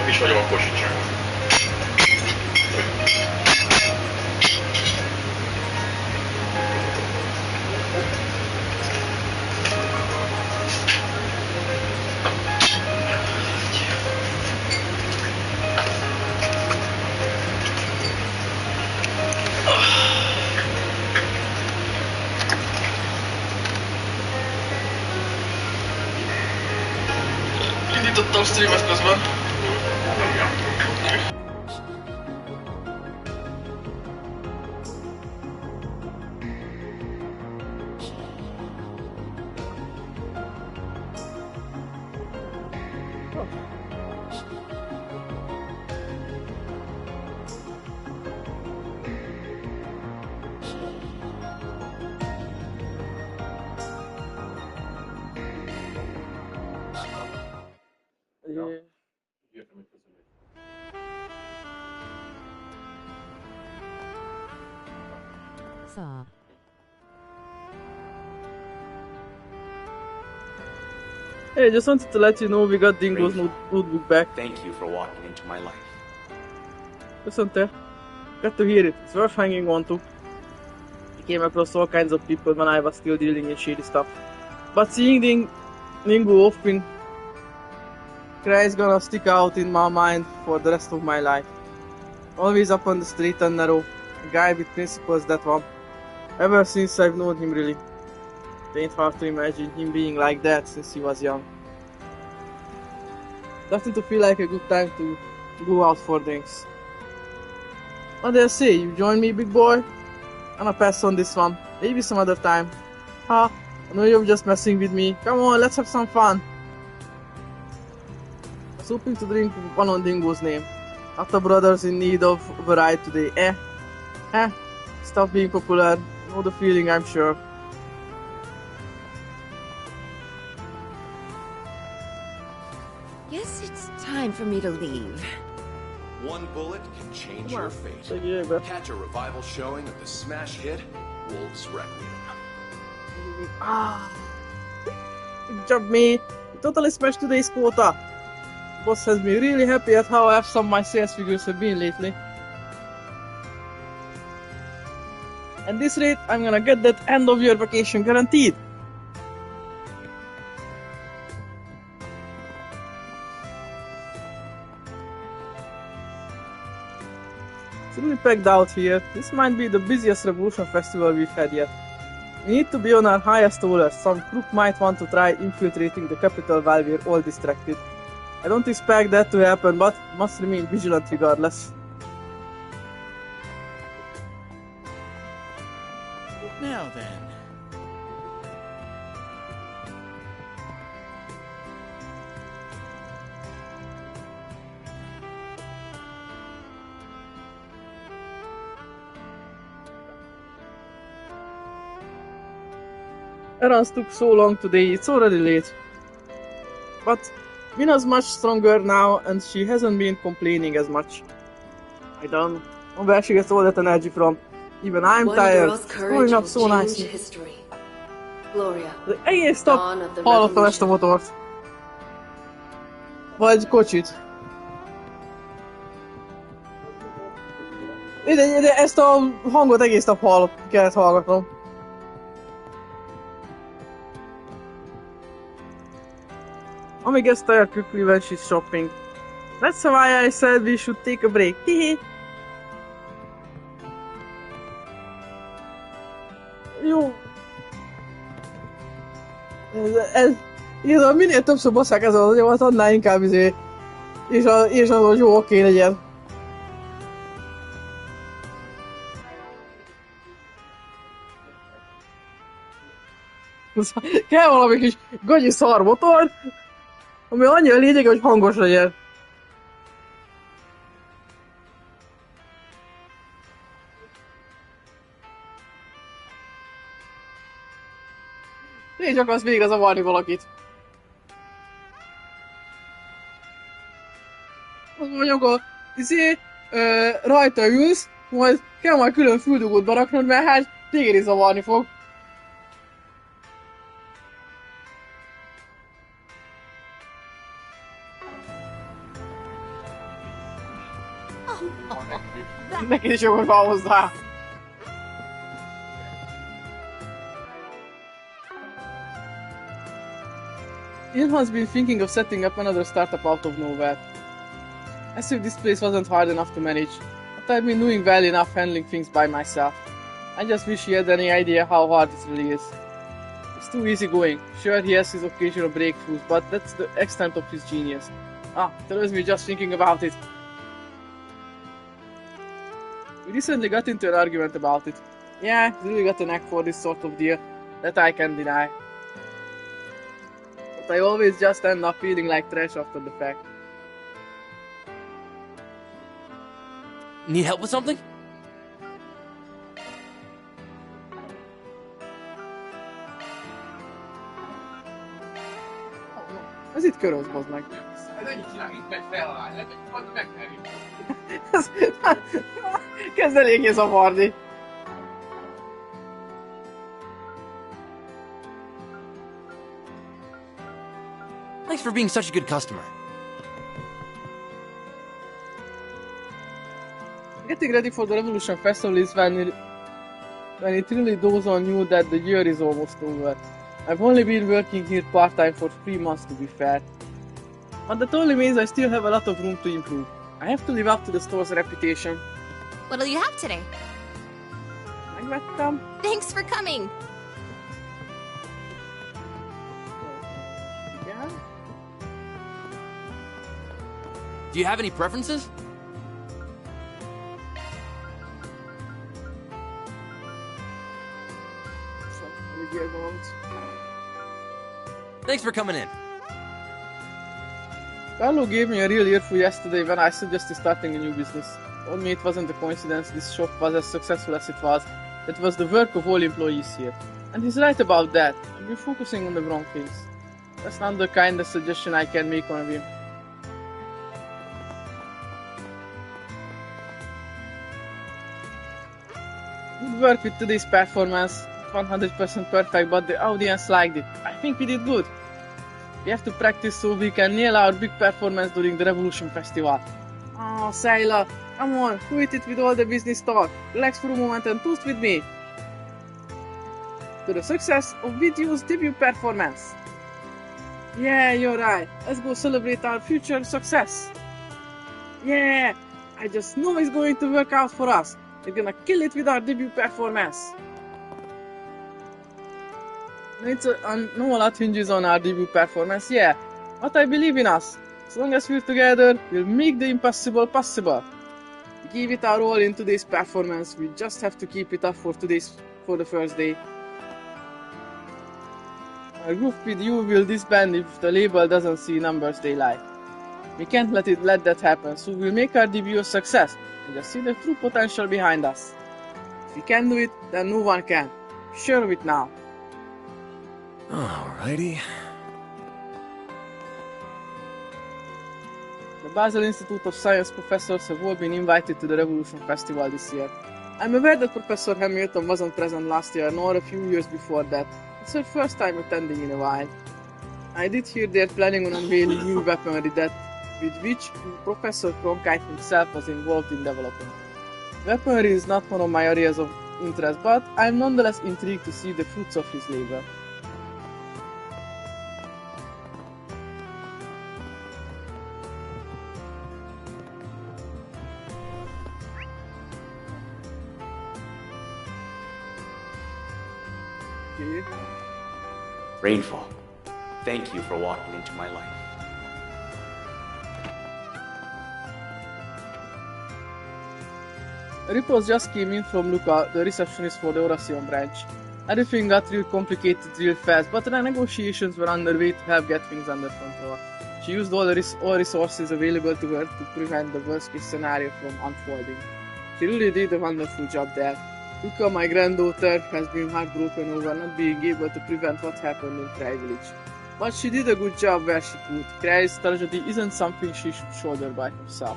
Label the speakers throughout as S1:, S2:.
S1: is vagyok, akkor sincsek. Indítottam streamet közben.
S2: Hey, just wanted to let you know we got Dingo's notebook back.
S3: Thank you for walking into my life.
S2: Köszönte. Got to hear it. It's worth hanging on to. I came across all kinds of people when I was still dealing in shady stuff. But seeing Dingo off-pin is gonna stick out in my mind for the rest of my life. Always up on the straight and narrow. A guy with principles, that one. Ever since I've known him, really. It ain't hard to imagine him being like that since he was young. Starting to feel like a good time to go out for drinks. What do I say? You join me, big boy? I'm gonna pass on this one. Maybe some other time. I know you're just messing with me. Come on, let's have some fun. I was hoping to drink one on Dingo's name. Not the brothers in need of a ride today. Stop being popular. You know the feeling, I'm sure.
S4: Guess it's time for me to leave.
S3: One bullet can change your fate. Catch a revival showing of the smash hit Wolves Requiem.
S2: Good job, me. You totally smashed today's quota. Boss has been really happy at how awesome my sales figures have been lately. At this rate, I'm gonna get that end of year vacation guaranteed. It's really packed out here. This might be the busiest Revolution festival we've had yet. We need to be on our highest alert. Some crook might want to try infiltrating the capital while we're all distracted. I don't expect that to happen, but must remain vigilant regardless.
S3: Now then.
S2: Errands took so long today, it's already late. But Mina's much stronger now and she hasn't been complaining as much. I don't know where she gets all that energy from. Even I'm tired. It's growing up so nicely. De egész nap hallottam ezt a motort. Vagy kocsit. De ezt a hangot egész nap kellett hallgatnom. Ami gets tired quickly when she's shopping. That's why I said we should take a break. Hehe. Jó. Igazából minél többször basszák ezzel az agyamat, annál inkább és az, hogy jó, oké legyen. Kell valami kis gagyi szar motor, ami annyira lényeg, hogy hangos legyen. Én akarsz végre zavarni valakit. Az mondjuk, rajta ülsz, kell majd külön füldugót beraknod, mert hát téged is zavarni fog. Neki is jogod van hozzá. Ilhan's been thinking of setting up another startup out of nowhere. As if this place wasn't hard enough to manage, but I've been doing well enough handling things by myself. I just wish he had any idea how hard it really is. It's too easy going. Sure, he has his occasional breakthroughs, but that's the extent of his genius. Tells me just thinking about it. We recently got into an argument about it. Yeah, he's really got a knack for this sort of deal. That I can't deny. But I always just end up feeling like trash after the fact.
S5: Need help with something?
S2: Ez itt köröz, bazd meg.
S1: Ez ennyit csinál, itt megy felállni, majd megnyeri.
S2: Kezd eléggé zavarni.
S5: Thanks for being such a good customer.
S2: Getting ready for the Revolution Festival is when it really dawns on you that the year is almost over. I've only been working here part-time for 3 months to be fair. But that only means I still have a lot of room to improve. I have to live up to the store's reputation.
S6: What'll you have today?
S2: Megvettem.
S6: Thanks for coming.
S2: Yeah.
S5: Do you have any preferences? Thanks for coming in.
S2: Carlo gave me a real earful yesterday when I suggested starting a new business. Told me it wasn't a coincidence this shop was as successful as it was. It was the work of all employees here. And he's right about that. I've been focusing on the wrong things. That's not the kind of suggestion I can make on a whim. Good work with today's performance. 100% perfect, but the audience liked it. I think we did good. We have to practice so we can nail our big performance during the Revolution Festival. Oh, Sailor, come on, quit it with all the business talk. Relax for a moment and toast with me. To the success of Video's debut performance. Yeah, you're right. Let's go celebrate our future success. Yeah, I just know it's going to work out for us. We're gonna kill it with our debut performance. No, a lot hinges on our debut performance, yeah. But I believe in us. As long as we're together, we'll make the impossible possible. We give it our all in today's performance. We just have to keep it up for the first day. Our group with you will disband if the label doesn't see numbers they like. We can't let that happen, so we'll make our debut a success and just see the true potential behind us. If we can do it, then no one can. Be sure of it now.
S3: Alrighty.
S2: The Basel Institute of Science professors have all been invited to the Revolution Festival this year. I'm aware that Professor Hamilton wasn't present last year, nor a few years before that. It's her first time attending in a while. I did hear they're planning on unveiling new weaponry with which Professor Cronkite himself was involved in developing. Weaponry is not one of my areas of interest, but I'm nonetheless intrigued to see the fruits of his labor.
S7: Rainfall, thank you for walking into my life.
S2: Reports just came in from Luca, the receptionist for the Oración branch. Everything got real complicated real fast, but the negotiations were underway to help get things under control. She used all resources available to her to prevent the worst case scenario from unfolding. She really did a wonderful job there. Luca, my granddaughter, has been heartbroken over not being able to prevent what happened in Cray Village. But she did a good job where she could. Cray's tragedy isn't something she should shoulder by herself.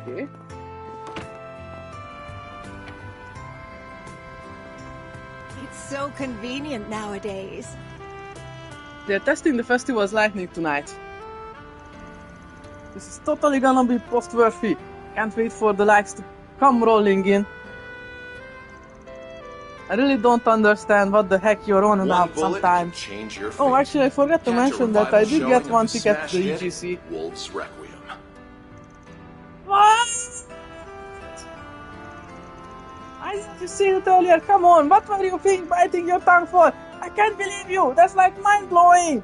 S2: Okay.
S4: It's so convenient nowadays.
S2: They're testing the festival's lightning tonight. This is totally gonna be post-worthy. Can't wait for the likes to come rolling in. I really don't understand what the heck you're on about sometimes. Oh, actually, I forgot to mention that I did get one ticket to the EGC.
S3: Wolves Requiem.
S2: What? I didn't you see it earlier? Come on, what were you biting your tongue for? I can't believe you. That's like mind-blowing.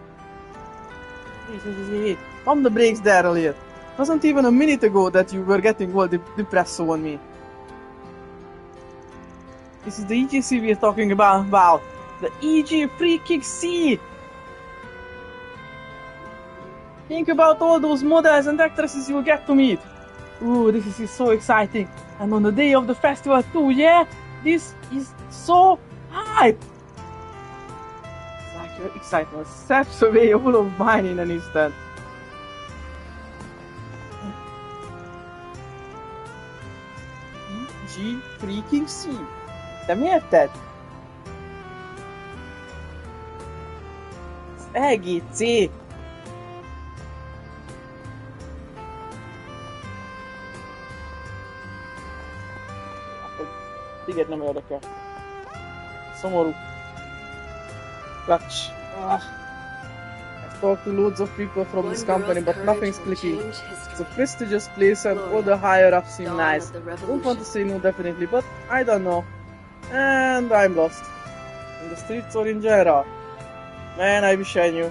S2: Pump the brakes there, earlier. Wasn't even a minute ago that you were getting all depressed on me. This is the EGC we're talking about. The EG Free Kick C. Think about all those models and actresses you'll get to meet. Ooh, this is so exciting. And on the day of the festival too, yeah? This is so hype. It's like your excitement saps away all of mine in an instant. EG Freaking C. De miért tedd? Az EGC. Téged nem érdekel. Szomorú. Clutch. I've talked to loads of people from this company, but nothing's clicking. It's a prestigious place and all the higher-ups seem nice. Don't want to say no definitely, but I don't know. And I'm lost. In the streets or in general. Man, I wish I knew.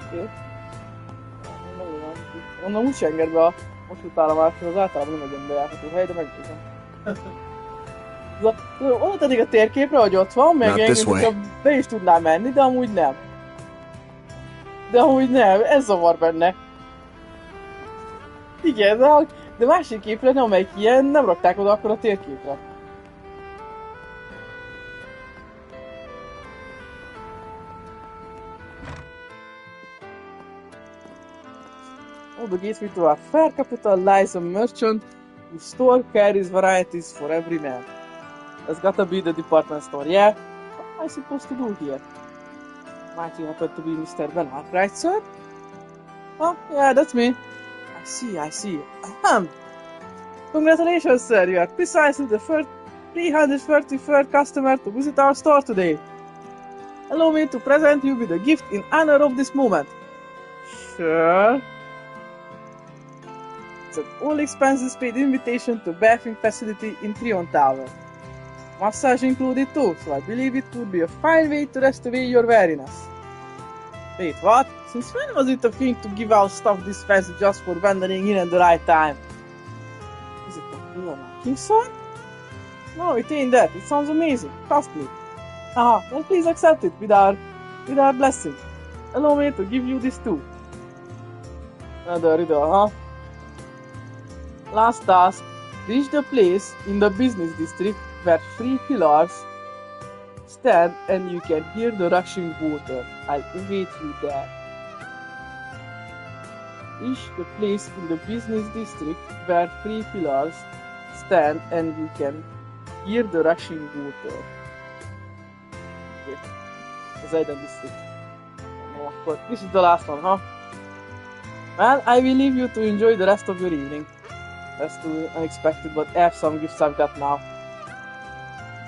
S2: Okay. Onnan úgy se enged be a most utána másról, az általában nem egy bejárható hely, de megbízom. Oda tedik a térképre, hogy ott van, meg engem, hogyha be is tudnám menni, de amúgy nem. Ez zavar benne. Igen, de másik képre, amelyik ilyen, nem rakták oda akkor a térképre. Oh, the gateway to our fair capital lies a merchant whose store carries varieties for every man. That's gotta be the department store, yeah? What am I supposed to do here? Might you happen to be Mr. Bernard, right, sir? Oh, yeah, that's me. I see. Congratulations, sir. You are precisely the 333rd customer to visit our store today. Allow me to present you with a gift in honor of this moment. Sure. It's an all-expenses-paid invitation to a bathing facility in Trion Tower. Massage included too, so I believe it would be a fine way to rest away your weariness. Wait, what? Since when was it a thing to give out stuff this fancy just for wandering in at the right time? Is it a real King's sword? No, it ain't that. It sounds amazing. Trust me. Then please accept it with our blessing. Allow me to give you this too. Another riddle, huh? Last task. Reach the place in the business district where 3 pillars stand and you can hear the rushing water. I'll await you there. Reach the place in the business district where 3 pillars stand and you can hear the rushing water. Okay. Az Eden district. No, akkor this is the last one, huh? Well, I will leave you to enjoy the rest of your evening. That's too unexpected, but I have some gifts I've got now.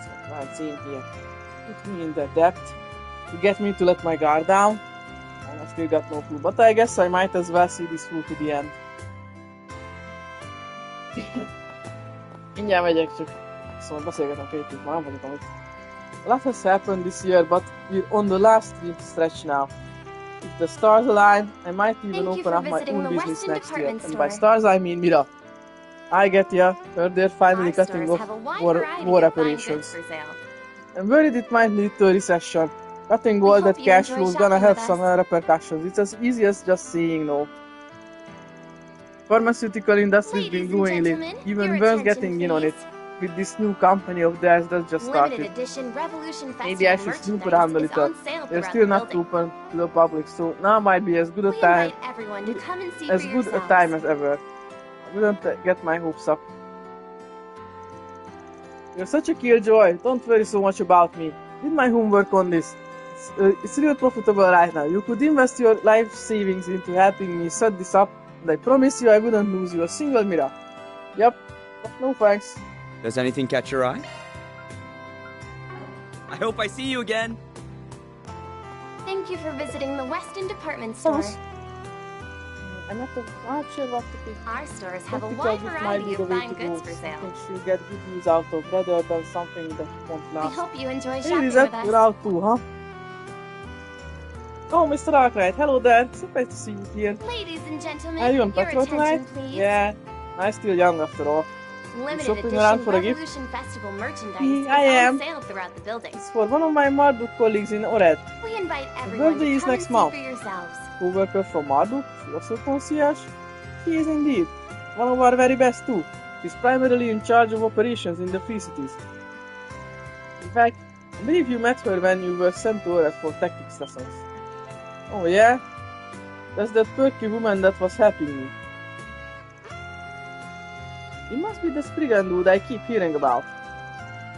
S2: So, right, in here. Put me in the depth to get me to let my guard down. And I still got no clue, but I guess I might as well see this through to the end. Mindjárt megyek, csak szóval beszélgetem két már nem vagyok amit. A lot has happened this year, but we're on the last stretch now. If the stars align, I might even open up my own business next year. And by stars I mean Mira. I get ya, heard they're finally cutting off war operations. I'm worried it might lead to a recession. Cutting all that cash flow is gonna have some repercussions. It's as easy as just saying no. Pharmaceutical industry's been growing, even worse getting in on it. With this new company of theirs that just started. Maybe I should snoop around a little. They're still not open to the public, so now might be as good a time as ever. I wouldn't get my hopes up. You're such a killjoy. Don't worry so much about me. Did my homework on this. It's real profitable right now. You could invest your life savings into helping me set this up, and I promise you I wouldn't lose you a single mirror. Yep. No thanks.
S8: Does anything catch your eye? I hope I see you again.
S9: Thank you for visiting the Weston department store.
S2: I'm not sure what to pick.
S9: Our stores have a wide variety of fine goods for sale.
S2: I think she'll get good use out of rather than something that won't last.
S9: We hope you enjoy
S2: Hey,
S9: shopping with
S2: Lizette,
S9: us.
S2: you're out too, huh? Oh, Mr. Arkwright, hello there. Surprised to see you here.
S9: Ladies and gentlemen,
S2: Are you on
S9: your
S2: patrol
S9: attention,
S2: tonight?
S9: please.
S2: Yeah, I'm still young after all.
S9: Limited
S2: shopping around
S9: edition
S2: for a gift?
S9: Revolution Festival merchandise
S2: Yeah,
S9: is
S2: I am.
S9: on sale throughout the building.
S2: It's for one of my Marduk colleagues in Ored.
S9: We invite everyone
S2: birthday
S9: to
S2: is
S9: come and
S2: next
S9: see
S2: month.
S9: for yourselves.
S2: Co-worker from Marduk, she also concierge. She is indeed one of our very best too. She's primarily in charge of operations in the Free Cities. In fact, I believe you met her when you were sent to Ored for tactics lessons. Oh yeah? That's that perky woman that was helping me. It must be the Spriggan dude I keep hearing about.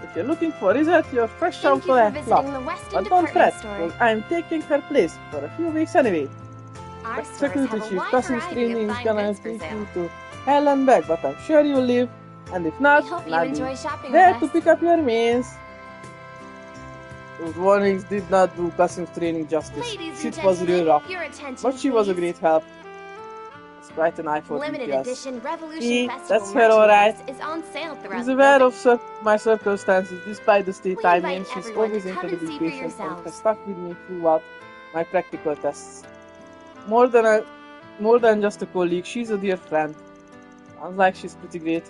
S2: If you're looking for Lizette, you're fresh out
S9: Thank you
S2: of
S9: for
S2: a flop.
S9: visiting the Weston
S2: But don't
S9: department
S2: fret,
S9: store.
S2: because I'm taking her place for a few weeks anyway.
S9: Our stores
S2: Security
S9: have a
S2: Chief
S9: wide
S2: Customs
S9: variety
S2: training
S9: of
S2: is
S9: fine
S2: gonna
S9: goods for
S2: take
S9: sale.
S2: you to hell and back, but I'm sure you'll live. And if not,
S9: We hope you
S2: I'll be
S9: enjoy shopping
S2: there
S9: with
S2: to
S9: us.
S2: pick up your meals. Those warnings did not do Customs training justice.
S9: Ladies
S2: Shit
S9: and
S2: was real
S9: gentlemen,
S2: rough.
S9: your attention,
S2: But she was a
S9: please.
S2: great help. It's quite an eye for
S9: Limited
S2: details.
S9: edition Revolution
S2: See,
S9: Festival
S2: that's fair, alright.
S9: merchandise is on sale throughout
S2: She's
S9: the
S2: aware
S9: building.
S2: of my circumstances despite the state
S9: We
S2: I'm in.
S9: invite
S2: She's
S9: everyone
S2: always
S9: to come and
S2: incredibly
S9: see for
S2: patient and
S9: yourselves.
S2: has stuck with me throughout my practical tests. More than just a colleague, she's a dear friend. Sounds like she's pretty great.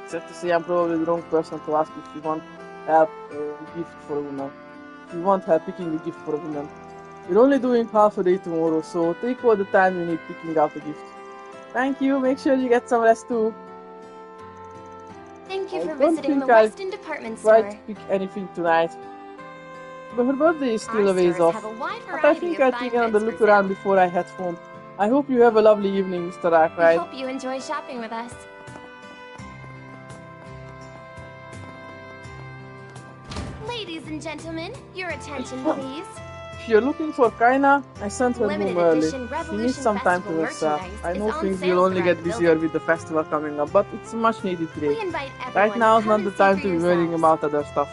S2: Except to say I'm probably the wrong person to ask if you want help gift for a woman. If you want help picking a gift for a woman. You're only doing half a day tomorrow, so take all the time you need picking out a gift. Thank you, make sure you get some rest too.
S9: Thank you
S2: I
S9: for
S2: don't
S9: visiting the
S2: think I'll
S9: Weston department
S2: Try
S9: store.
S2: to pick anything tonight. But her birthday is still
S9: Our
S2: a ways
S9: stores
S2: off.
S9: have a wide
S2: But I
S9: variety
S2: think
S9: of
S2: I'll
S9: fine
S2: take another
S9: goods
S2: look
S9: for
S2: around
S9: sale.
S2: before I head home. I hope you have a lovely evening, Mr.
S9: We
S2: Arkwright.
S9: hope you enjoy shopping with us. Ladies and gentlemen, your attention, please.
S2: If you're looking for Kaina, I sent her
S9: Limited
S2: home early.
S9: edition
S2: She
S9: Revolution
S2: needs some time to
S9: Festival
S2: herself.
S9: merchandise
S2: I
S9: is
S2: know
S9: on
S2: things
S9: sale
S2: will only
S9: throughout
S2: get
S9: the
S2: busier
S9: building.
S2: with the festival coming up, but it's a much needed break.
S9: We invite everyone
S2: Right now is
S9: to
S2: not
S9: come
S2: the
S9: and
S2: time
S9: see
S2: to
S9: for
S2: be worrying
S9: yourselves.
S2: about other stuff.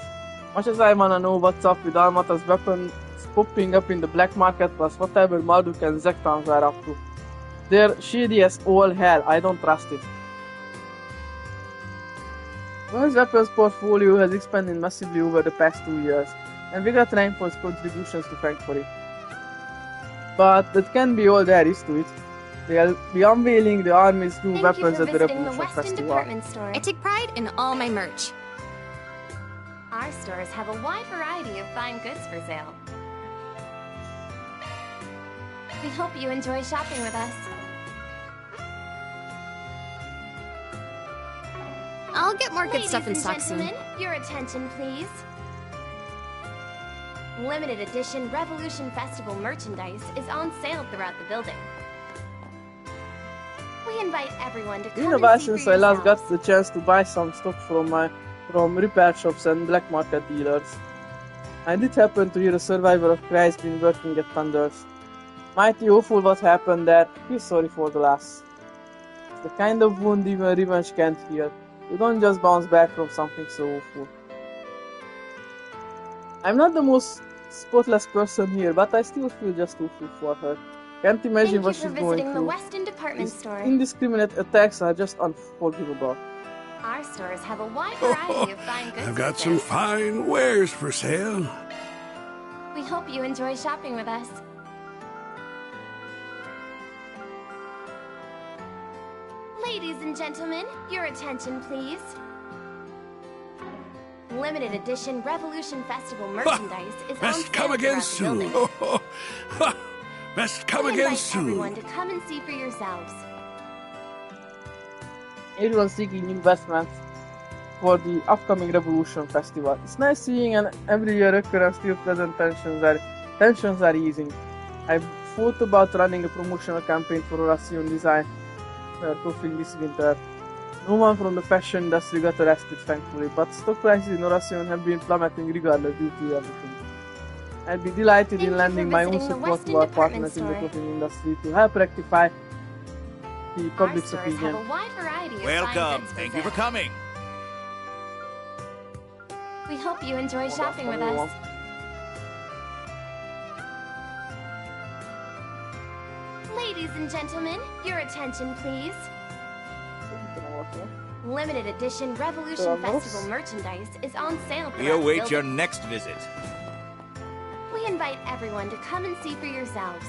S2: Much as I wanna know what's up with Almata's weapons popping up in the black market plus whatever Marduk and Zektans are up to. They're shady as all hell, I don't trust it. His weapons portfolio has expanded massively over the past 2 years, and we got Rainfall's contributions to thank for it. But that can be all there is to it. They'll be unveiling the army's new
S9: Thank you
S2: weapons
S9: for
S2: at the
S9: visiting the
S2: Revolution
S9: Weston
S2: Festival.
S9: department store.
S6: I take pride in all my merch.
S9: Our stores have a wide variety of fine goods for sale. We hope you enjoy shopping with us.
S6: I'll get more good
S9: Ladies
S6: stuff in
S9: and
S6: stock soon.
S9: gentlemen, your attention, please. Limited edition Revolution Festival merchandise is on sale throughout the building. We invite everyone to
S2: It's been
S9: come
S2: a while
S9: and see for
S2: since I last got
S9: yourselves.
S2: the chance to buy some stuff from repair shops and black market dealers. I did happen to hear a survivor of Christ been working at Thunders. Mighty awful what happened there. Feel sorry for the lass. It's the kind of wound even revenge can't heal. You don't just bounce back from something so awful. I'm not the most spotless person here, but I still feel just awful for her. Can't imagine
S9: Thank
S2: what
S9: you
S2: she's
S9: for
S2: going
S9: visiting the
S2: through.
S9: Weston department
S2: These
S9: store.
S2: indiscriminate attacks are just unforgivable.
S9: Our stores have a wide variety of fine goods
S10: I've
S9: for
S10: got
S9: sale.
S10: some fine wares for sale.
S9: We hope you enjoy shopping with us. Ladies and gentlemen, your attention, please. Limited edition Revolution Festival merchandise is on
S10: Best
S9: sale
S10: come again
S9: throughout the
S10: soon.
S9: building.
S10: Best come
S9: We
S10: again
S9: invite
S10: soon.
S9: everyone to come and see for yourselves.
S2: Everyone seeking investments for the upcoming Revolution Festival. It's nice seeing an every year recurrent still pleasant tensions are easing. I've thought about running a promotional campaign for Horation Design. were coughing this winter. No one from the fashion industry got arrested, thankfully, but stock prices in Oración have been plummeting regardless due to everything. I'd be delighted in lending my own support to our partners in the clothing industry to help rectify the public's opinion.
S10: Welcome. Thank you for coming.
S9: We hope you enjoy shopping with us. Ladies and gentlemen, your attention, please. Limited edition Revolution Festival merchandise is on sale.
S10: We await your next visit.
S9: We invite everyone to come and see for yourselves.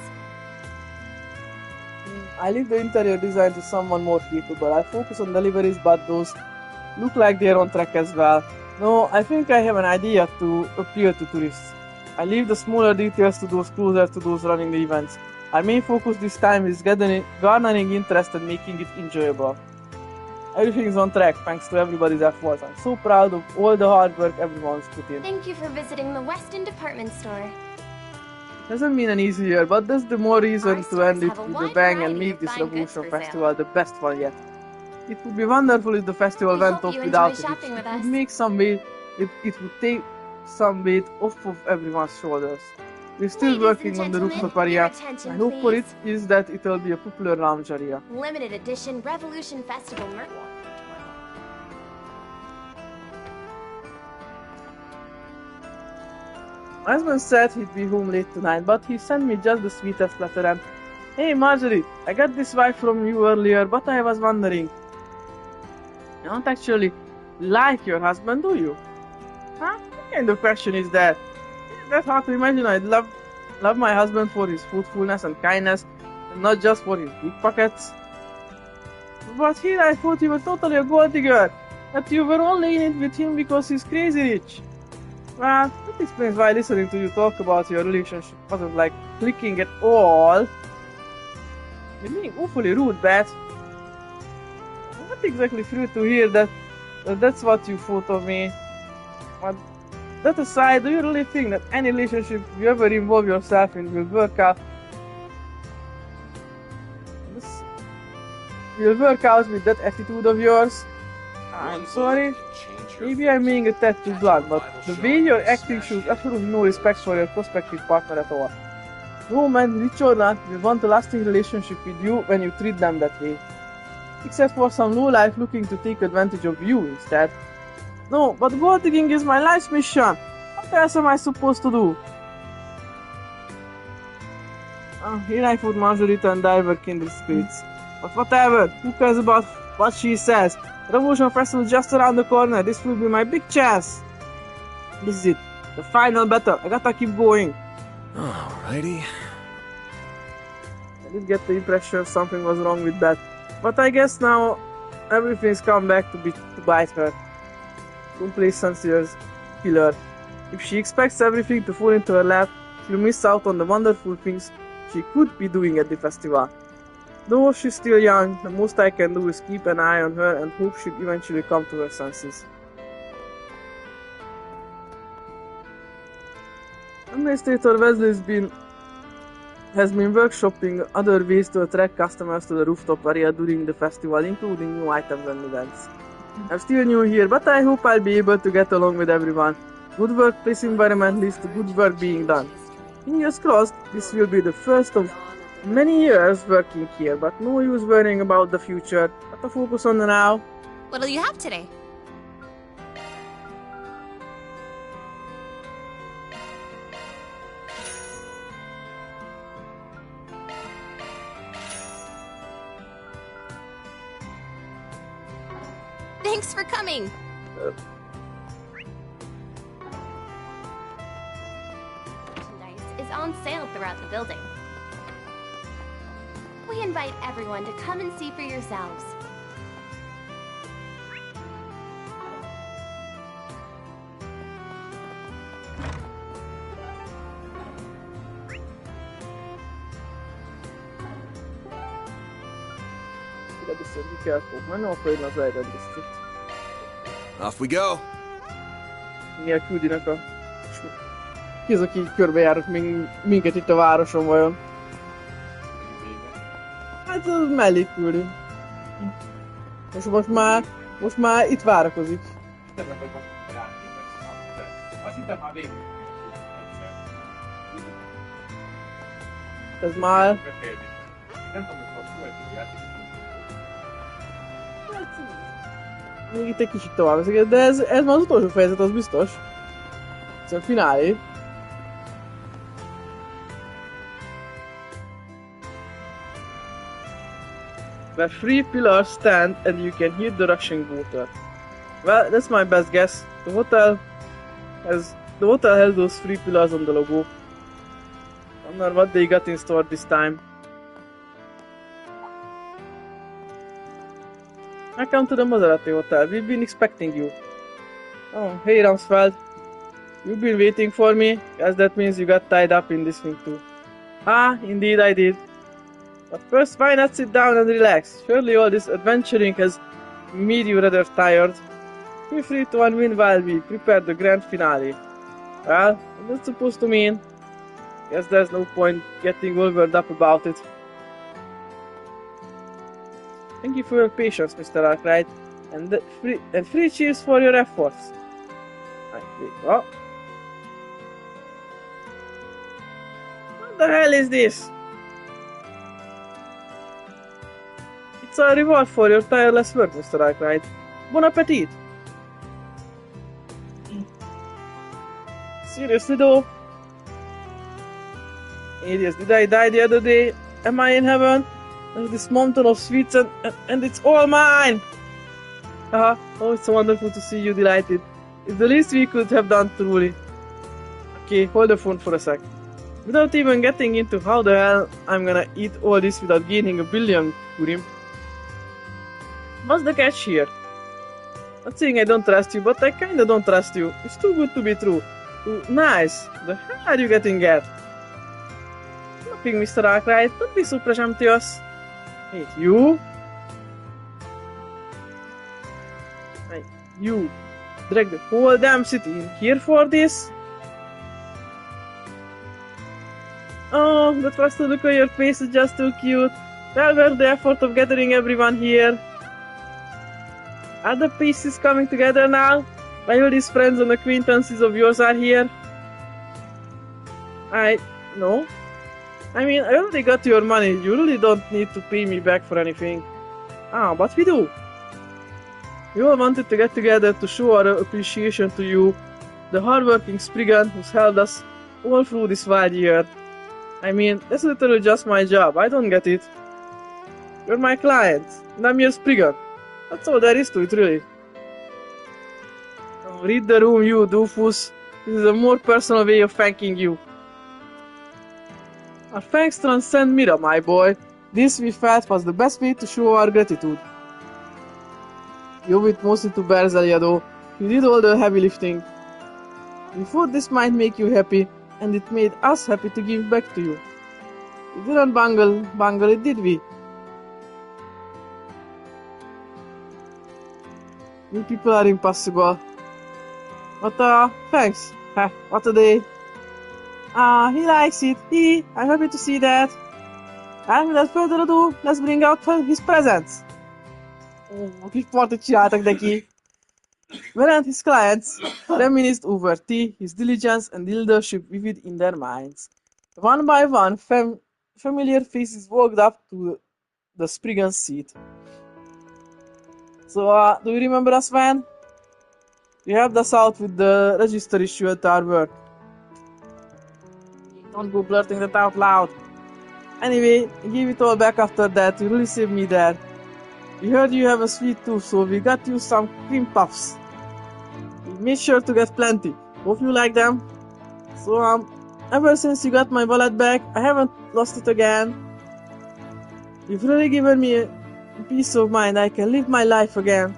S2: I leave the interior design to someone more capable. I focus on deliveries, but those look like they're on track as well. No, I think I have an idea to appeal to tourists. I leave the smaller details to those closer to those running the events. Our main focus this time is garnering interest and making it enjoyable. Everything is on track thanks to everybody's efforts. I'm so proud of all the hard work everyone's put in.
S9: Thank you for visiting the Weston department store.
S2: Doesn't mean an easy year, but that's the more reason to end it with a bang and make this Revolution Festival the best one yet. It would be wonderful if the festival went off without it. It would make some weight, it would take some weight off of everyone's shoulders. We're still working on the rooftop area. My hope for it is that it will be a popular lounge area.
S9: Limited edition Revolution Festival merch.
S2: My husband said he'd be home late tonight, but he sent me just the sweetest letter and, "Hey Marjorie, I got this vibe from you earlier, but I was wondering. You don't actually like your husband, do you? Huh? What kind of question is that? That's hard to imagine. I'd love my husband for his fruitfulness and kindness, and not just for his big pockets. But here I thought you were totally a gold digger, that you were only in it with him because he's crazy rich. Well, that explains why listening to you talk about your relationship wasn't like clicking at all. You're being awfully rude, Beth. I'm not exactly thrilled to hear that's what you thought of me. But that aside, do you really think that any relationship you ever involve yourself in will work out? Will work out with that attitude of yours? I'm sorry. Maybe I'm being a tad too blunt, but the way you're acting shows absolutely no respect for your prospective partner at all. No man, rich or not, will want a lasting relationship with you when you treat them that way. Except for some lowlife looking to take advantage of you instead. No, but gold digging is my life's mission. What else am I supposed to do? Here I put Marjorie and Daybreak in the spirits. But whatever, who cares about what she says? Revolution Festival is just around the corner. This will be my big chance. This is it. The final battle. I gotta keep going.
S10: Alrighty.
S2: I did get the impression something was wrong with that. But I guess now everything's come back to bite her. Complacency is killer. If she expects everything to fall into her lap, she'll miss out on the wonderful things she could be doing at the festival. Though she's still young, the most I can do is keep an eye on her and hope she'll eventually come to her senses. Administrator Wesley has been workshopping other ways to attract customers to the rooftop area during the festival, including new items and events. I'm still new here, but I hope I'll be able to get along with everyone. Good workplace environment leads to good work being done. Fingers crossed, this will be the first of many years working here, but no use worrying about the future. Gotta focus on the now.
S6: What'll you have today? Thanks for coming.
S9: Merchandise is on sale throughout the building. We invite everyone to come and see for yourselves.
S10: Off we go.
S2: Milyen küldinek a... Ki az, aki körbejárok minket itt a városon vajon? Hát az mellé küldi. Most már itt várakozik.
S1: Azt hittem már végig.
S2: Ez már...
S1: Nem tudom, hogy most következő játék.
S2: Még itt egy kicsit tovább veszik, de ez már az utolsó fejezet, az biztos. Ez a finálé. Where 3 pillars stand and you can hear the rushing water. Well, that's my best guess. The hotel has those 3 pillars on the logo. I wonder what they got in store this time. Welcome to the Maserati Hotel. We've been expecting you. Oh, hey Rumsfeld. You've been waiting for me? Guess that means you got tied up in this thing too. Ah, indeed I did. But first, why not sit down and relax? Surely all this adventuring has made you rather tired. Feel free to unwind while we prepare the grand finale. Well, what's that supposed to mean? Guess there's no point getting all worked up about it. Thank you for your patience, Mr. Arkwright, and free cheers for your efforts. Oh. What the hell is this? It's a reward for your tireless work, Mr. Arkwright. Bon appetit! Seriously though? Idiots, did I die the other day? Am I in heaven? There's this mountain of sweets and it's all mine! Oh, it's so wonderful to see you delighted. It's the least we could have done, truly. Okay, hold the phone for a sec. Without even getting into how the hell I'm gonna eat all this without gaining a billion kurim. What's the catch here? Not saying I don't trust you, but I kinda don't trust you. It's too good to be true. Too nice. The hell are you getting at? Nothing, Mr. Arkwright. Don't be so presumptuous. Hey, you? Hey, you drag the whole damn city in here for this? Oh, the first look on your face is just too cute. Well worth the effort of gathering everyone here. Are the pieces coming together now? Why all these friends and acquaintances of yours are here? No. I mean, I already got your money. You really don't need to pay me back for anything. But we do. We all wanted to get together to show our appreciation to you, the hardworking Spriggan who's helped us all through this wild year. I mean, that's literally just my job. I don't get it. You're my client, and I'm your Spriggan. That's all there is to it, really. Oh, read the room, you doofus. This is a more personal way of thanking you. Our thanks transcend Mira, my boy. This, we felt, was the best way to show our gratitude. You owe it mostly to Berzelia, though. You did all the heavy lifting. We thought this might make you happy, and it made us happy to give back to you. We didn't bungle it, did we? You people are impossible. But, thanks. What a day. He likes it. I'm happy to see that. And without further ado, let's bring out his presents. Kis partit csináltak neki. Whereas his clients reminisced over tea, his diligence and leadership vivid in their minds. One by one, familiar faces walked up to the Spriggan's seat. So, do you remember us, Van? You helped us out with the register issue at our work. Don't go blurting that out loud. Anyway, I gave it all back after that. You really saved me there. We heard you have a sweet tooth, so we got you some cream puffs. We made sure to get plenty. Hope you like them. So, ever since you got my wallet back, I haven't lost it again. You've really given me a peace of mind. I can live my life again.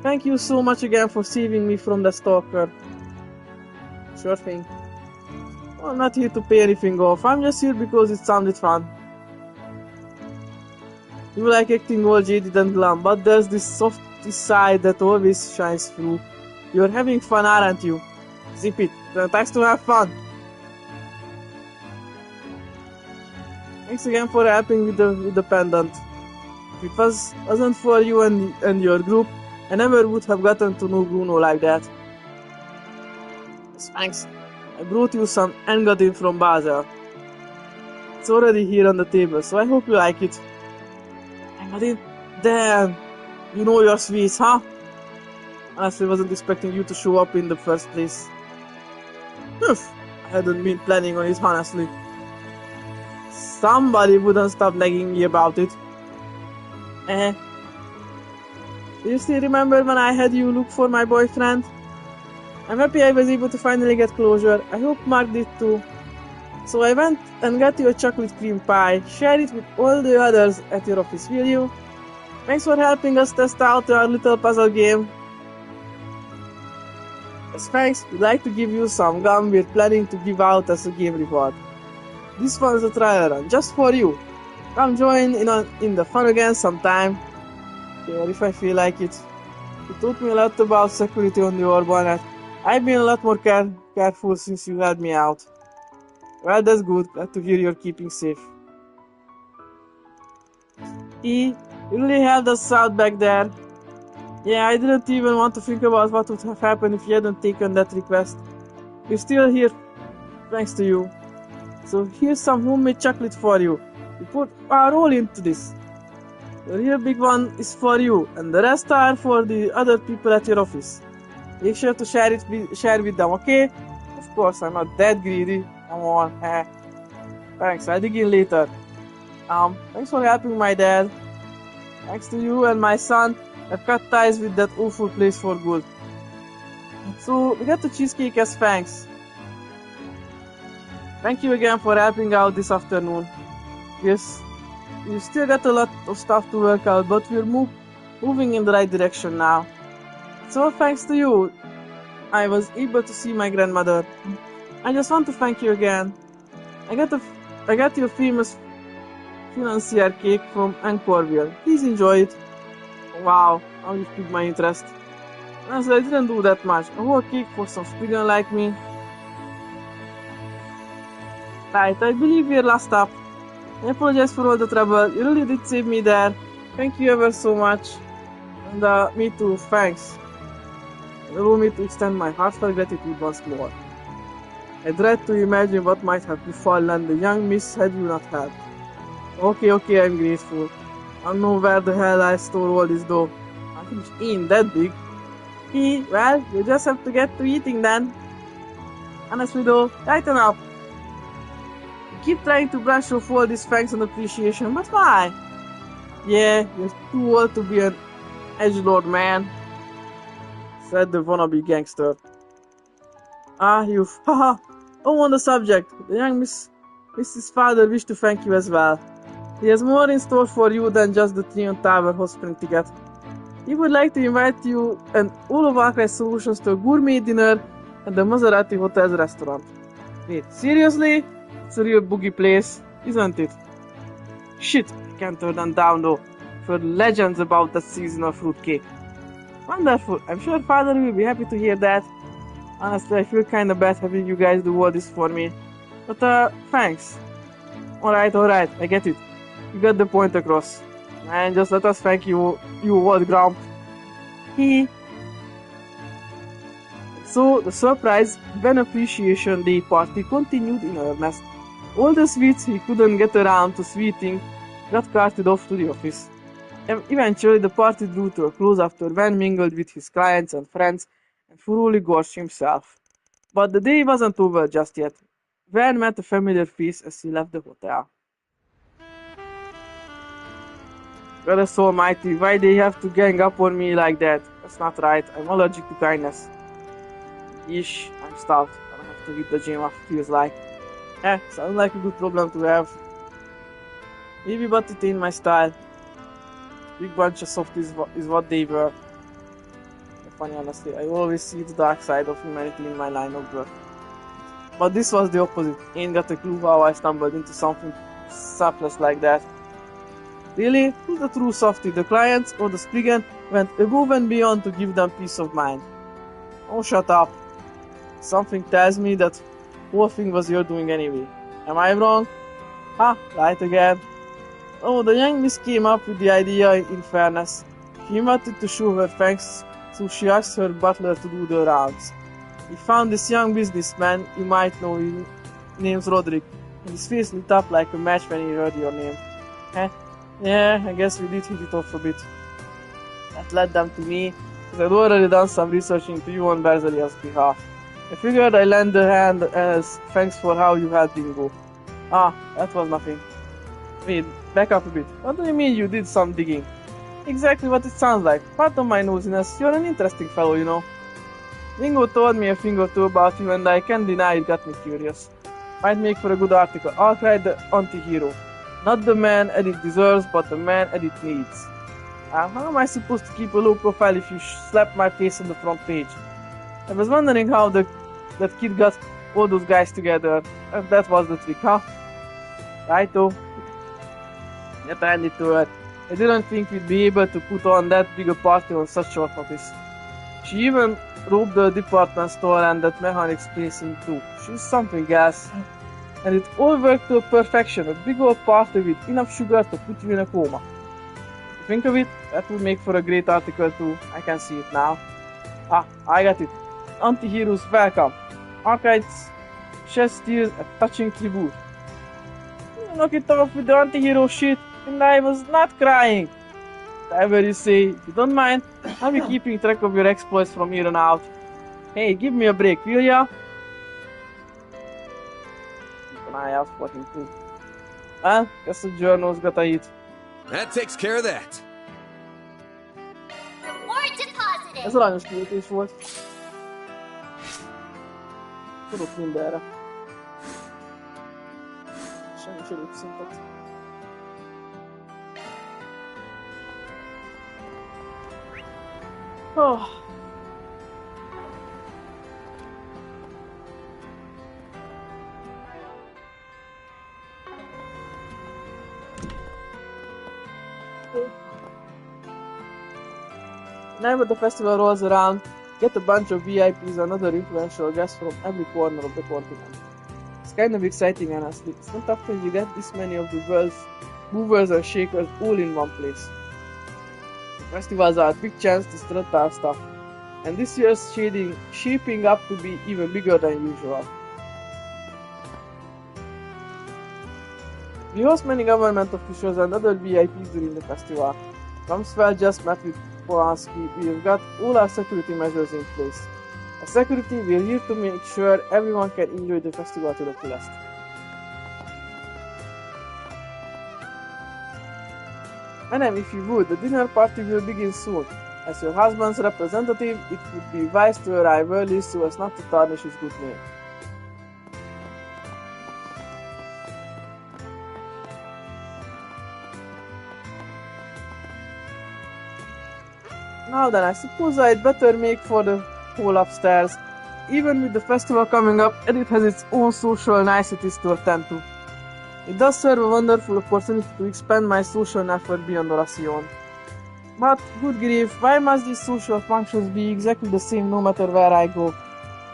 S2: Thank you so much again for saving me from the stalker. Sure thing. I'm not here to pay anything off. I'm just here because it sounded fun. You like acting all jaded and glum, but there's this softy side that always shines through. You're having fun, aren't you? Zip it. Thanks to have fun. Thanks again for helping with the pendant. If it wasn't for you and your group, I never would have gotten to know Bruno like that. Thanks. I brought you some engadin from Basel. It's already here on the table, so I hope you like it. Engadin? Damn! You know your sweets, huh? Honestly, wasn't expecting you to show up in the first place. I hadn't been planning on it, honestly. Somebody wouldn't stop nagging me about it. Do you still remember when I had you look for my boyfriend? I'm happy I was able to finally get closure. I hope Mark did too. So I went and got you a chocolate cream pie. Share it with all the others at your office, will you? Thanks for helping us test out our little puzzle game. As thanks, we'd like to give you some gum we're planning to give out as a game reward. This one's a trial run, just for you. Come join in the fun again sometime. Yeah, if I feel like it. You taught me a lot about security on the Orbanet. I've been a lot more careful since you helped me out. Well, that's good. Glad to hear you're keeping safe. You really helped us out back there. Yeah, I didn't even want to think about what would have happened if you hadn't taken that request. We're still here thanks to you. So here's some homemade chocolate for you. We put our all into this. The real big one is for you, and the rest are for the other people at your office. Make sure to share with them, okay? Of course, I'm not that greedy. Come on, Thanks, I'll dig in later. Thanks for helping my dad. Thanks to you and my son, I've cut ties with that awful place for good. So, we got the cheesecake as thanks. Thank you again for helping out this afternoon. Yes, we still got a lot of stuff to work out, but we're moving in the right direction now. So thanks to you, I was able to see my grandmother. I just want to thank you again. I got your famous financier cake from Anchorville. Please enjoy it. Wow, how you piqued my interest. Honestly, I didn't do that much. A whole cake for some spriggan like me. Right, I believe we're last up. I apologize for all the trouble. You really did save me there. Thank you ever so much. And me too, thanks. Allow me to extend my heartfelt gratitude once more. I dread to imagine what might have befallen the young miss had you not helped. Okay, I'm grateful. I don't know where the hell I store all this dough. I think it ain't that big. Well, you just have to get to eating then. Honestly though, tighten up. You keep trying to brush off all these thanks and appreciation, but why? Yeah, you're too old to be an edgelord, man, said the wannabe gangster. Haha. Oh, on the subject, the young Mrs. Father wished to thank you as well. He has more in store for you than just the Trion Tower hot spring ticket. He would like to invite you and all of Arkwright Solutions to a gourmet dinner at the Maserati Hotel's restaurant. Wait, seriously? It's a real boogie place, isn't it? Shit, I can't turn them down though. For legends about that seasonal fruitcake. Wonderful, I'm sure Father will be happy to hear that. Honestly, I feel kinda bad having you guys do all this for me. But thanks. Alright, I get it. You got the point across. And just let us thank you old grump. So, the surprise Ben Appreciation Day party continued in earnest. All the sweets he couldn't get around to sweeting got carted off to the office. Eventually, the party drew to a close after Ben mingled with his clients and friends and thoroughly gorged himself. But the day wasn't over just yet. Van met a familiar face as he left the hotel. Goddess almighty, why they have to gang up on me like that? That's not right, I'm allergic to kindness. Yeesh, I'm starved. I don't have to hit the gym after it feels like. Sounds like a good problem to have. Maybe, but it ain't my style. Big bunch of soft is what they were. Funny, honestly, I always see the dark side of humanity in my line of work. But this was the opposite. Ain't got a clue how I stumbled into something selfless like that. Really? Who's the true softie? The clients or the spriggan went above and beyond to give them peace of mind? Oh, shut up. Something tells me that whole thing was your doing anyway. Am I wrong? Right again. Oh, the young miss came up with the idea in fairness. She wanted to show her thanks, so she asked her butler to do the rounds. We found this young businessman, you might know him, name's Roderick, and his face lit up like a match when he heard your name. Huh? Yeah, I guess we did hit it off a bit. That led them to me, because I'd already done some research into you on Berzelius's behalf. I figured I'd lend a hand as thanks for how you helped him go. Ah, that was nothing. Wait, back up a bit. What do you mean you did some digging? Exactly what it sounds like. Pardon my nosiness, you're an interesting fellow, you know. Ringo told me a thing or two about you and I can't deny it got me curious. Might make for a good article. I'll try the anti-hero. Not the man Edith deserves, but the man Edith needs. How am I supposed to keep a low profile if you slap my face on the front page? I was wondering how that kid got all those guys together. That was the trick, huh? Righto. Get handy to it. I didn't think we'd be able to put on that big a party on such short notice. She even robbed the department store and that mechanic's place in too. She's something else. And it all worked to perfection. A big old party with enough sugar to put you in a coma. Think of it, that would make for a great article too. I can see it now. Ah, I got it. Anti-heroes welcome. Archives, chest tears, a touching tribute. Knock it off with the anti-hero shit, and I was not crying. Whatever you say, if you don't mind, I'll be keeping track of your exploits from here on out. Hey, give me a break, will ya? Keep an eye out for him too. Well, guess the journal's gotta eat.
S10: That takes care of that.
S9: Reward deposited.
S2: Ez aranyos kiütés volt. Tudok mindenre. Semmi szintet. Oh. Whenever the festival rolls around, get a bunch of VIPs and other influential guests from every corner of the continent. It's kind of exciting, honestly. It's not often you get this many of the world's movers and shakers all in one place. The festivals are a big chance to strut our stuff, and this year's shaping up to be even bigger than usual. We host many government officials and other VIPs during the festival. Rumsfeld just met with Polanski. We've got all our security measures in place. As security, we're here to make sure everyone can enjoy the festival to the fullest. Madam, if you would, the dinner party will begin soon. As your husband's representative, it would be wise to arrive early so as not to tarnish his good name. Now then, I suppose I'd better make for the hall upstairs. Even with the festival coming up, Edith has its own social niceties to attend to. It does serve a wonderful opportunity to expand my social network beyond Oracion. But, good grief, why must these social functions be exactly the same no matter where I go?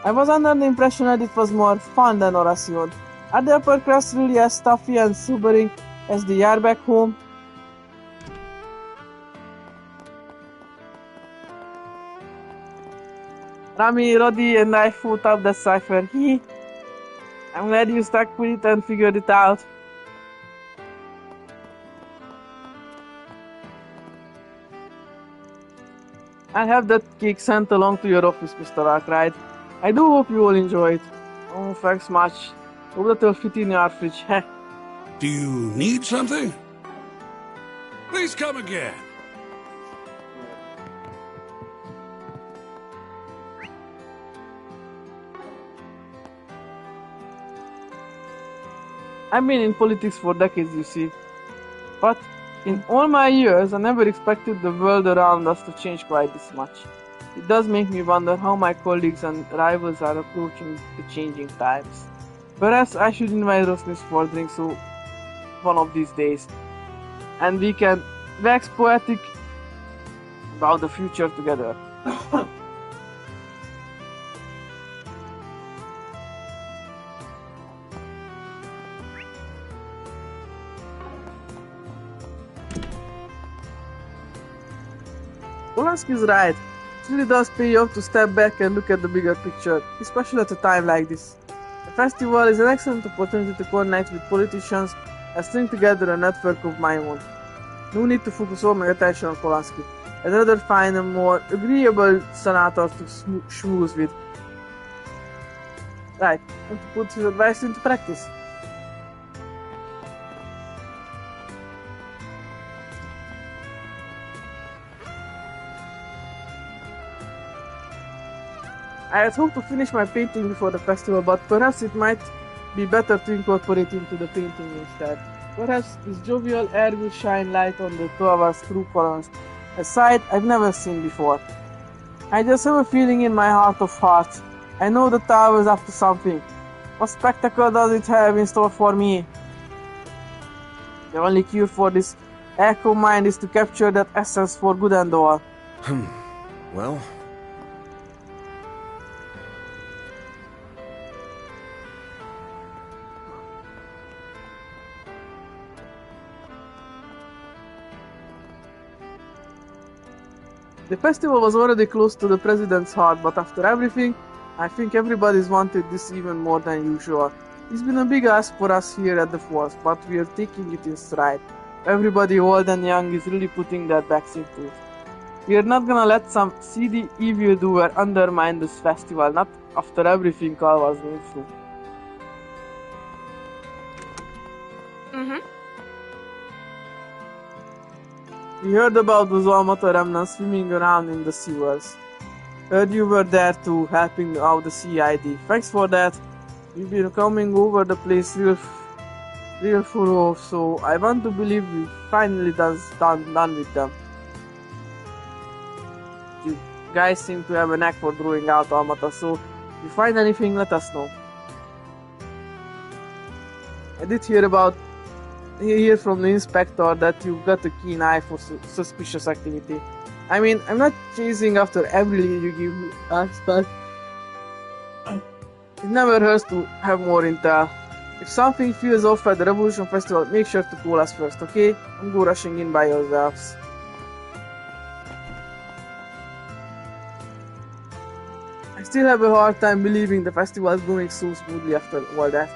S2: I was under the impression Edith was more fun than Oracion. Are the upper crust really as stuffy and sobering as they are back home? Rami, Roddy, and I fought up that cipher. I'm glad you stuck with it and figured it out. I'll have that cake sent along to your office, Mr. Arkwright. I do hope you all enjoy it. Oh, thanks much. Hope that will fit in your fridge. Heh.
S11: Do you need something? Please come again.
S2: I've been in politics for decades, you see. But in all my years, I never expected the world around us to change quite this much. It does make me wonder how my colleagues and rivals are approaching the changing times. Perhaps I should invite Rosnis for drinks one of these days. And we can wax poetic about the future together. Polanski's right. It really does pay off to step back and look at the bigger picture, especially at a time like this. The festival is an excellent opportunity to connect with politicians and string together a network of my own. No need to focus all my attention on Polanski. I'd rather find a more agreeable senator to schmooze with. Right, and to put his advice into practice. I had hoped to finish my painting before the festival, but perhaps it might be better to incorporate into the painting instead. Perhaps this jovial air will shine light on the 12-hour screw columns, a sight I've never seen before. I just have a feeling in my heart of hearts. I know the tower is up to something. What spectacle does it have in store for me? The only cure for this echo mind is to capture that essence for good and all.
S10: Well...
S2: The festival was already close to the president's heart, but after everything, I think everybody's wanted this even more than usual. It's been a big ask for us here at the Force, but we are taking it in stride. Everybody, old and young, is really putting their backs into it. We are not gonna let some seedy evildoer undermine this festival, not after everything Carl was going through. We heard about those Almata remnants swimming around in the sewers. Heard you were there too, helping out the CID. Thanks for that. We've been coming over the place real full, so I want to believe we finally done with them. You guys seem to have a knack for drawing out Almata, so if you find anything, let us know. I did hear from the inspector that you've got a keen eye for suspicious activity. I mean, I'm not chasing after every lead you give us, but it never hurts to have more intel. If something feels off at the Revolution Festival, make sure to call us first, okay? Don't go rushing in by yourselves. I still have a hard time believing the festival is going so smoothly after all that.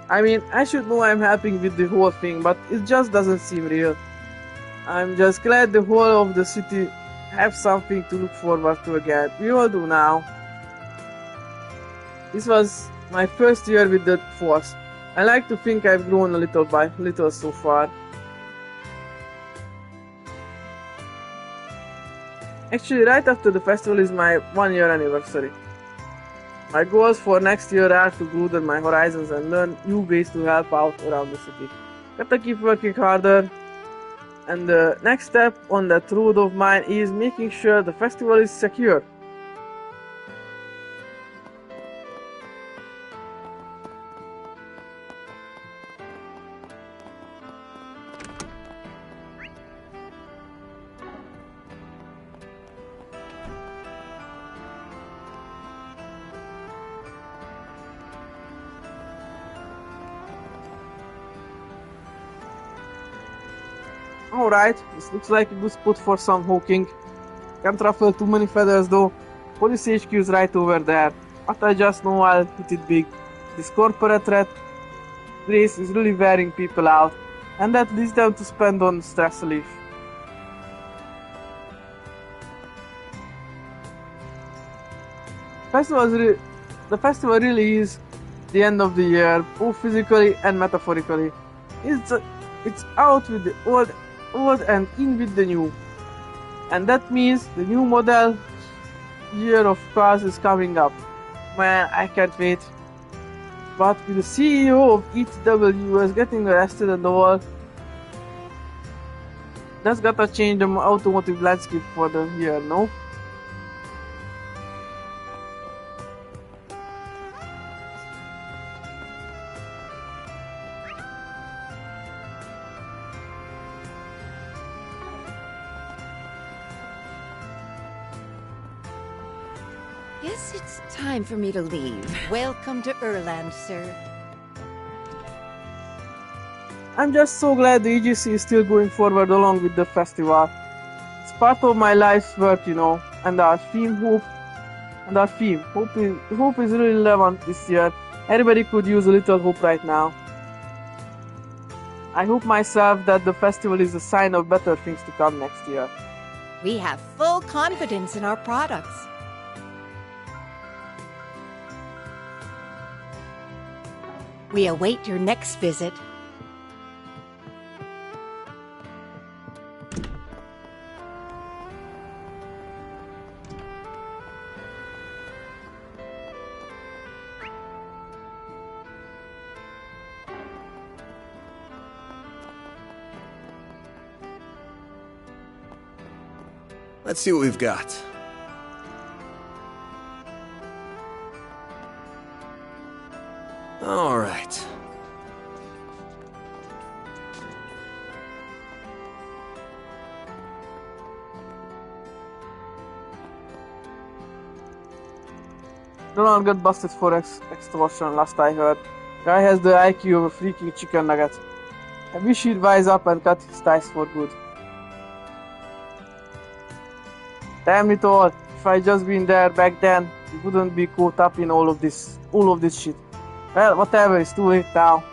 S2: I mean, I should know I'm helping with the whole thing, but it just doesn't seem real. I'm just glad the whole of the city have something to look forward to again. We all do now. This was my first year with the Force. I like to think I've grown a little by little so far. Actually, right after the festival is my 1-year anniversary. My goals for next year are to broaden my horizons and learn new ways to help out around the city. Gotta keep working harder, and the next step on that road of mine is making sure the festival is secure. Alright, this looks like a good spot for some hawking. Can't ruffle too many feathers though. Police HQ is right over there. But I just know I'll hit it big. This corporate rat race is really wearing people out, and that leads them to spend on stress relief. The festival really is the end of the year, both physically and metaphorically. It's out with the old and in with the new. And that means the new model year of cars is coming up. Man, I can't wait. But with the CEO of ETWS getting arrested and all, that's gotta change the automotive landscape for the year, no?
S4: Guess it's time for me to leave. Welcome to Erland, sir.
S2: I'm just so glad the EGC is still going forward along with the festival. It's part of my life's work, you know, and our theme hope hope is really relevant this year. Everybody could use a little hope right now. I hope myself that the festival is a sign of better things to come next year.
S4: We have full confidence in our products. We await your next visit.
S10: Let's see what we've got. All right.
S2: Donald got busted for extortion, last I heard. Guy has the IQ of a freaking chicken nugget. I wish he'd wise up and cut his ties for good. Damn it all, if I just been there back then, we wouldn't be caught up in all of this shit. Well, whatever, it's too late now.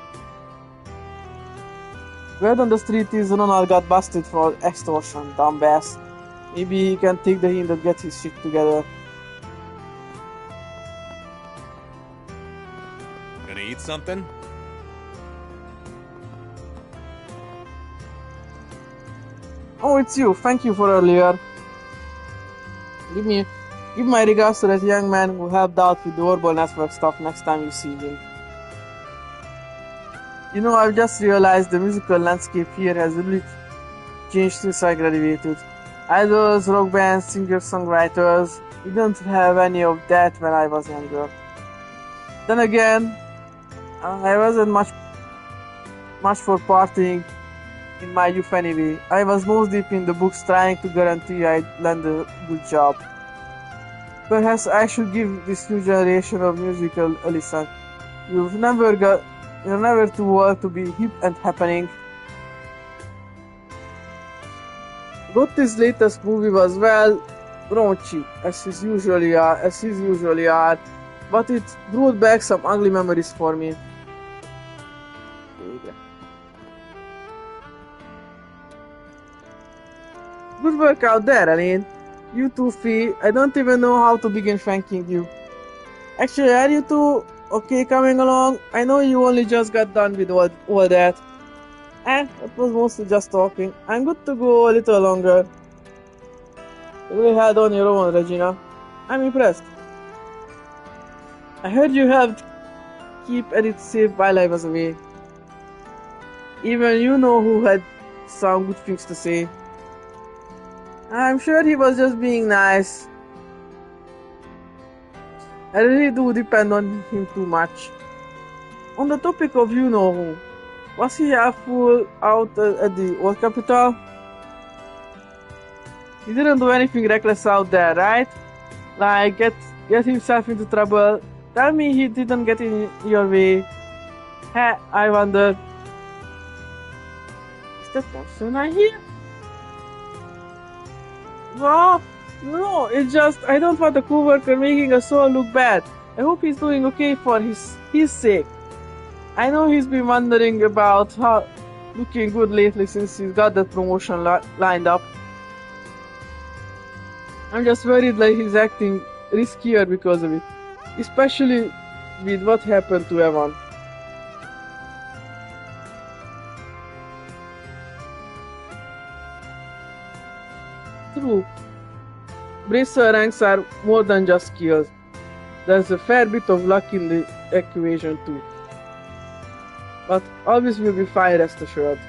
S2: Word on the street is Ronald got busted for extortion, dumbass. Maybe he can take the hint and get his shit together.
S10: Gonna eat something?
S2: Oh, it's you. Thank you for earlier. Give my regards to that young man who helped out with the Orbital Network stuff next time you see him. You know, I've just realized the musical landscape here has really changed since I graduated. Idols, rock bands, singer-songwriters, we didn't have any of that when I was younger. Then again, I wasn't much for partying in my youth anyway. I was most deep in the books trying to guarantee I'd land a good job. Perhaps I should give this new generation of musical a listen. You're never too old to be hip and happening. Gotti's latest movie was, well, raunchy, as his usually are, but it brought back some ugly memories for me. Good work out there, Aline. You too, Fee. I don't even know how to begin thanking you. Actually, are you two okay coming along? I know you only just got done with all that. That was mostly just talking. I'm good to go a little longer. You really held on your own, Regina. I'm impressed. I heard you helped keep Edith safe while I was away. Even you know who had some good things to say. I'm sure he was just being nice. I really do depend on him too much. On the topic of you know who, was he helpful out at the Old Capital? He didn't do anything reckless out there, right? Like get himself into trouble. Tell me he didn't get in your way. Hey, I wonder. Is that person I hear? Well, no, it's just I don't want a coworker making us all look bad. I hope he's doing okay for his sake. I know he's been wondering about how looking good lately since he's got that promotion lined up. I'm just worried like he's acting riskier because of it, especially with what happened to Evan. True. Bracer ranks are more than just skills. There's a fair bit of luck in the equation too. But always will be fine, rest assured.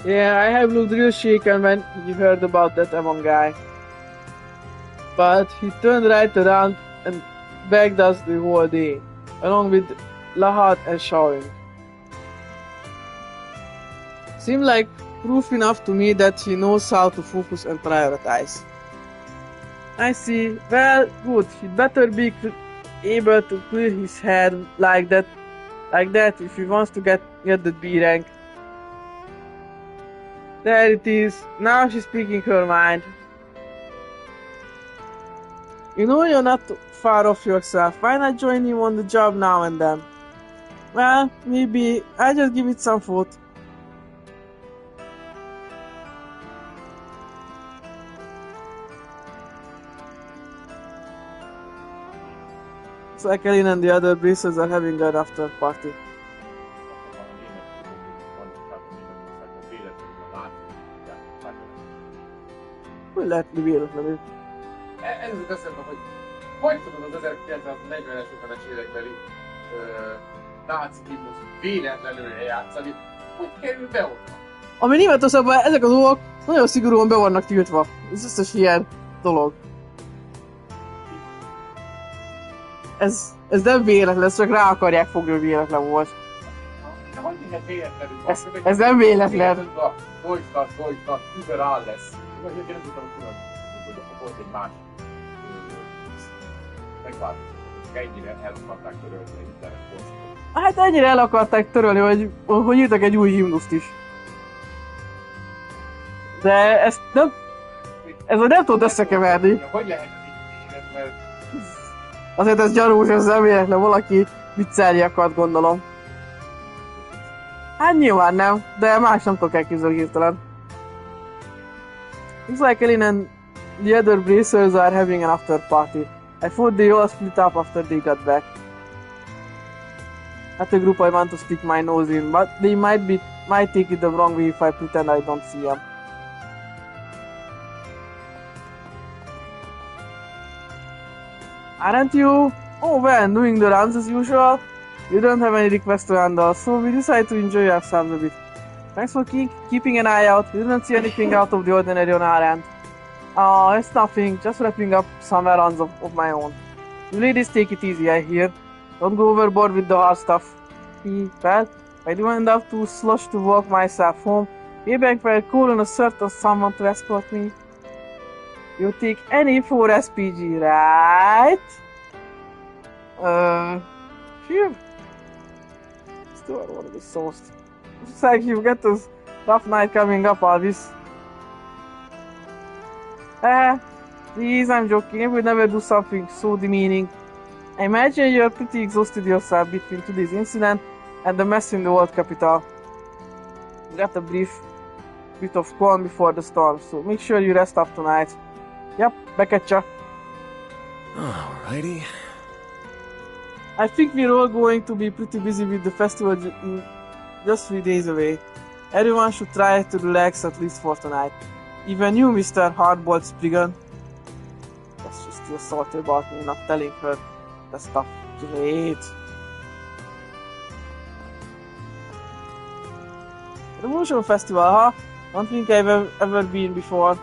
S2: Yeah, I have looked real shaken when he heard about that Amon guy. But he turned right around and begged us the whole day, along with Lahat and showering. Seemed like proof enough to me that he knows how to focus and prioritize. I see. Well, good. He'd better be able to clear his head like that if he wants to get the B rank. There it is. Now she's speaking her mind. You know you're not far off yourself. Why not join him on the job now and then? Well, maybe I'll just give it some thought. So Ekelin and the other bracers are having an after party. Hogy lehet mi véletlenül?
S1: Ez az eszembe, hogy tudod az 1940-es, 50-es évekbeli náci himnusz véletlenül eljátszani, hogy kerül be oda?
S2: Ami Németországban ezek a dolgok nagyon szigorúan be vannak tiltva. Ez összes ilyen dolog. Ez nem véletlen, ez csak rá akarják fogni, hogy véletlen volt.
S1: De hogy lehet véletlenül?
S2: Ez nem véletlen.
S1: Deutschland, überall lesz. Én nem tudtam, hogy volt egy más megváltoztató, hogy ennyire el akarták törölni a internet posztot.
S2: Hát ennyire el akarták törölni, hogy írtak egy új himnuszt is. De ezt nem... Ezzel nem tudod összekeverni.
S1: Hogy lehet ez így, mert...
S2: Azért ez gyanús, ez nem véletlen, valaki viccelni akart, gondolom. Hát nyilván nem, de más nem tudok elképzelni hirtelen. Looks like Elin and the other bracers are having an after party. I thought they all split up after they got back. At a group I want to stick my nose in, but they might take it the wrong way if I pretend I don't see them. Aren't you? Oh well, doing the runs as usual. You don't have any requests to handle, so we decided to enjoy ourselves a bit. Thanks for keeping an eye out. We didn't see anything out of the ordinary on our end. It's nothing. Just wrapping up some errands of my own. You ladies take it easy, I hear. Don't go overboard with the hard stuff. Well, I do end up too slush to walk myself home. Maybe I can call on a certain someone to escort me. You take any for SPG, right? Phew. Still, I don't want to be sauced. Looks like you've got this rough night coming up, Alvis. Please, I'm joking. I would never do something so demeaning. I imagine you're pretty exhausted yourself between today's incident and the mess in the world capital. You got a brief bit of calm before the storm, so make sure you rest up tonight. Yep, back at ya.
S10: Alrighty.
S2: I think we're all going to be pretty busy with the festival just 3 days away. Everyone should try to relax at least for tonight. Even you, Mr. Hardboiled Spriggan. That's just still salty about me not telling her the stuff. Great. Revolution Festival, huh? Don't think I've ever been before.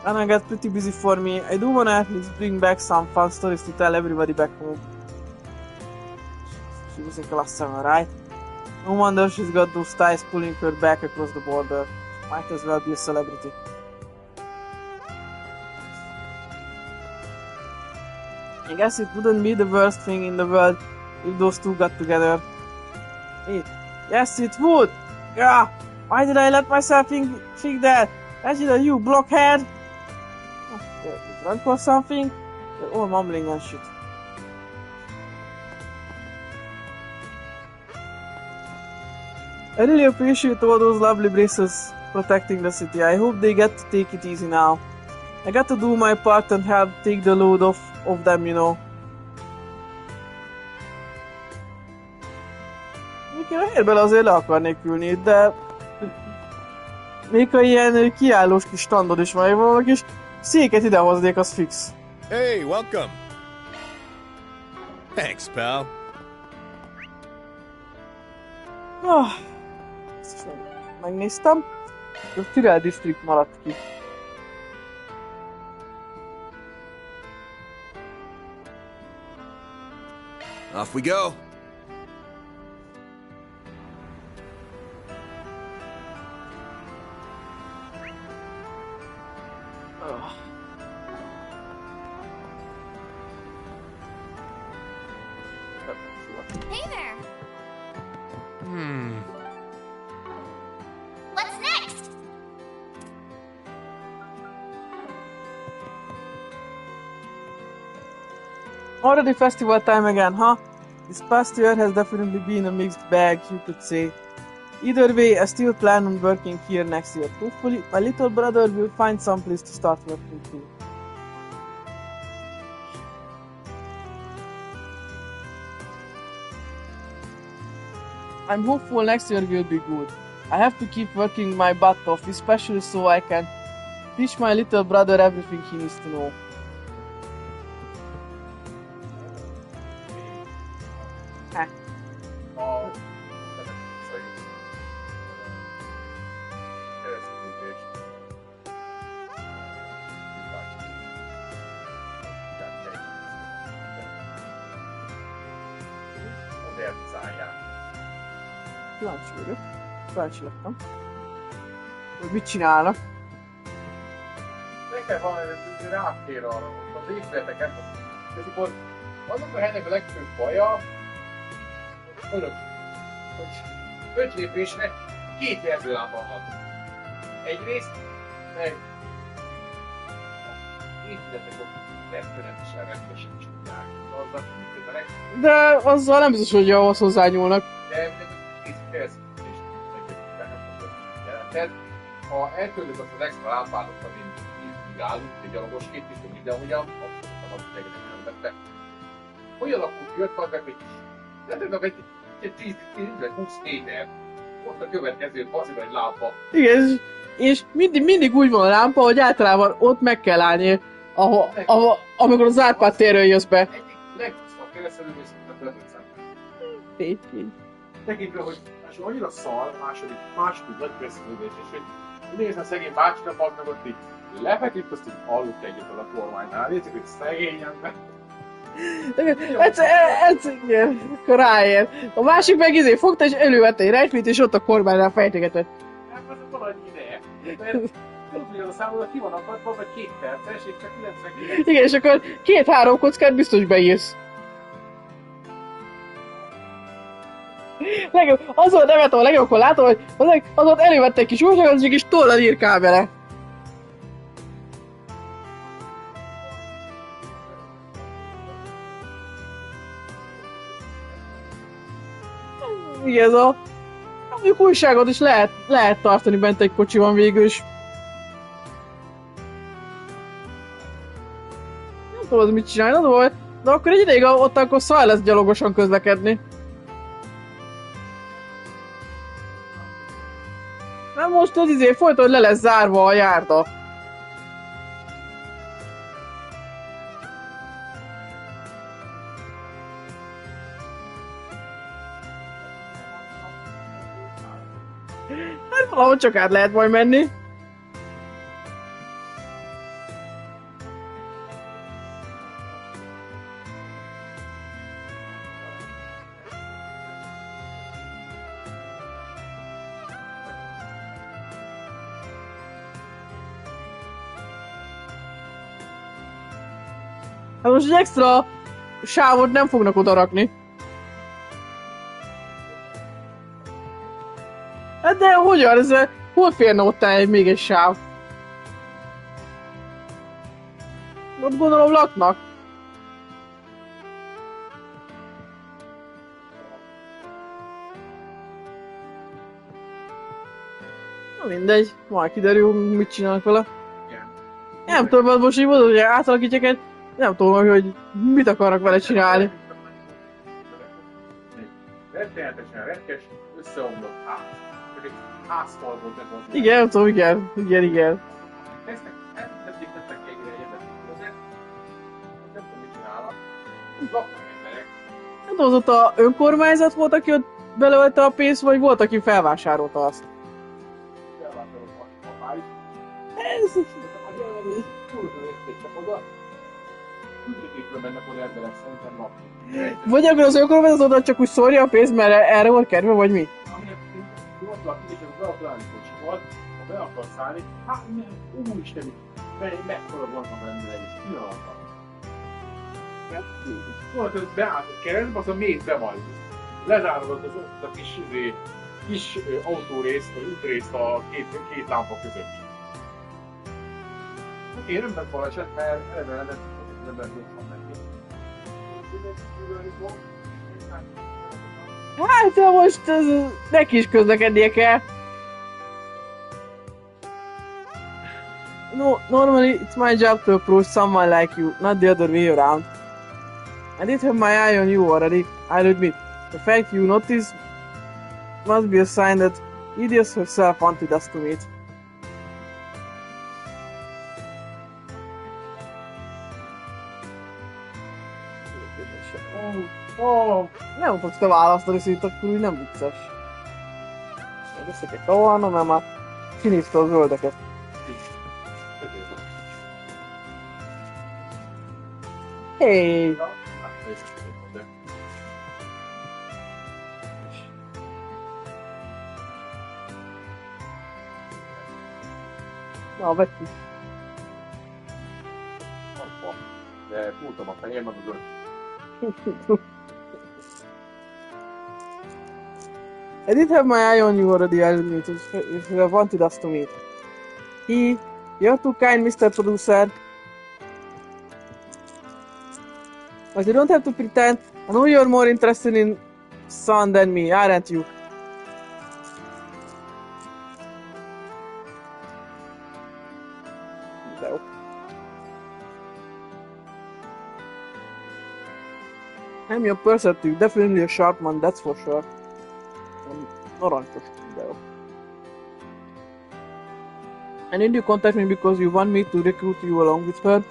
S2: And I get pretty busy for me. I do wanna at least bring back some fun stories to tell everybody back home. She was in class 7, right? No wonder she's got those ties pulling her back across the border. She might as well be a celebrity. I guess it wouldn't be the worst thing in the world if those two got together. Hey, yes it would! Yeah! Why did I let myself think that? Angela, you blockhead! Oh, you drunk or something? They're all mumbling and shit. I really appreciate all those lovely bracers protecting the city. I hope they get to take it easy now. I got to do my part and help take the load off of them, you know. Én a hérbele azért le akarnék ülni, de... Még ha ilyen kiállós kis standod is van, valami kis széket idehoznék, az fix.
S10: Hey, welcome! Thanks, pal.
S2: Ezt is megnéztem. A Tyrell District maradt ki.
S10: Off we go.
S6: Hey there! What's next?
S2: Already festival time again, huh? This past year has definitely been a mixed bag, you could say. Either way, I still plan on working here next year. Hopefully, my little brother will find some place to start working too. I'm hopeful next year will be good. I have to keep working my butt off, especially so I can teach my little brother everything he needs to know. Kíváncsi vagyok. Kíváncsi lettem. Hogy mit csinálnak.
S1: Nekem valami rákér arra, hogy az épületeket, és akkor azok a helynek a legfőbb baja, hogy 5 lépésre 2 jelzőlámpa van. Egyrészt, meg épületek ott rettenetesen rendesen csinálják. Azzal, működnek.
S2: De azzal nem biztos, hogy ahhoz hozzányúlnak.
S1: De ez jelented. Ha elküldöd azt az extra lámpádat, amint így állunk, egy gyalogosként is, hogy mindenhogyan, akkor az tegyen nem vette. Hogy alakult jött az meg, hogy nem egy 10-20 méter. Ott a következő bazibban egy lámpa.
S2: Igen, és mindig úgy van a lámpa, hogy általában ott meg kell állni, amikor az Árpád térről jössz be.
S1: Egyik legrosszabb keresztelőmészet a történet. Tekintve, hogy annyira szar, második nagy keresztelődés, és hogy nézd a szegény bácsira, meg ott így lefeküdt, azt így aludt egyet a kormánynál. Nézzük, hogy szegény ember.
S2: Igen, akkor ráér. A másik meg fogta és elővette egy rejtvényt, és ott a kormánynál fejtegetett.
S1: Hát az van annyi ideje. Mert tudja a számodra ki van akadva, vagy 2 perces, és csak 99.
S2: Igen, és akkor 2-3 kockát biztos beírsz. Az volt nevet, a legjobb, akkor látom, hogy az ott elővette egy kis újságot, és egy kis tollal írkál bele. Igen, ez a... Mondjuk újságot is lehet tartani bent egy kocsiban végül is. Nem tudom, az mit csinálni, de akkor egy ideig ott akkor szaj lesz gyalogosan közlekedni. Nem most az folyton, hogy le lesz zárva a járda. Hát valahogy csak át lehet majd menni. Hát most egy extra sávot nem fognak odarakni. Hát de hogyan? Hol férne ott még egy sáv? Ott gondolom laknak. Na mindegy, majd kiderül, mit csinálnak vele. Nem tudom, most így mondod, hogy átalakítják egy... Nem tudom, hogy mit akarnak vele csinálni.
S1: Rettenetesen retkes, összeomlott ház. Csak egy házfal volt ez az.
S2: Igen, nem tudom, igen.
S1: Eddig tettek egyre érdekes, nem tudom, mit csinálnak. Laknak emberek.
S2: Nem tudom, az ott a önkormányzat volt, aki ott belevette a pénzt, vagy volt, aki felvásárolta azt?
S1: Felvásárolta a pályt.
S2: Ez...
S1: Mennek oda emberek szerintem lakni.
S2: Vagy akkor az önkormányzat oda csak úgy szórja a pénzt, mert erre volt kedve, vagy mi?
S1: Ott lakni, és akkor be akar állni kocsival, ha be akar szállni, hát nem, úristen, mekkora van benne egy pillanatban. Tudod, hogy beállt a keresztbe, azon mész be majd. Lezárod az a kis autórészt, vagy útrészt a két lámpa között. Én nem lett baleset, mert eleve nem lehet gyorsan menni.
S2: Hát, de most neki is közlekednie kell. No, normally it's my job to approach someone like you, not the other way around. I did have my eye on you already, I'll admit. The fact you noticed must be a sign that Idios herself wanted us to meet. Nem fogsz te választani szét, akkor úgy nem vicces. Össze kell kavarnom, mert már kinézte a zöldeket. Hey! Na, vedd ki.
S1: De múltam a fejem, meg a zöld.
S2: I did have my eye on you already, I'll admit, if you have wanted us to meet. You're too kind, Mr. Producer. But you don't have to pretend. I know you're more interested in Sun than me, aren't you? No. I'm your perceptive, definitely a sharp one, that's for sure. Narancsos videó. And did you contact me because you want me to recruit you along with her?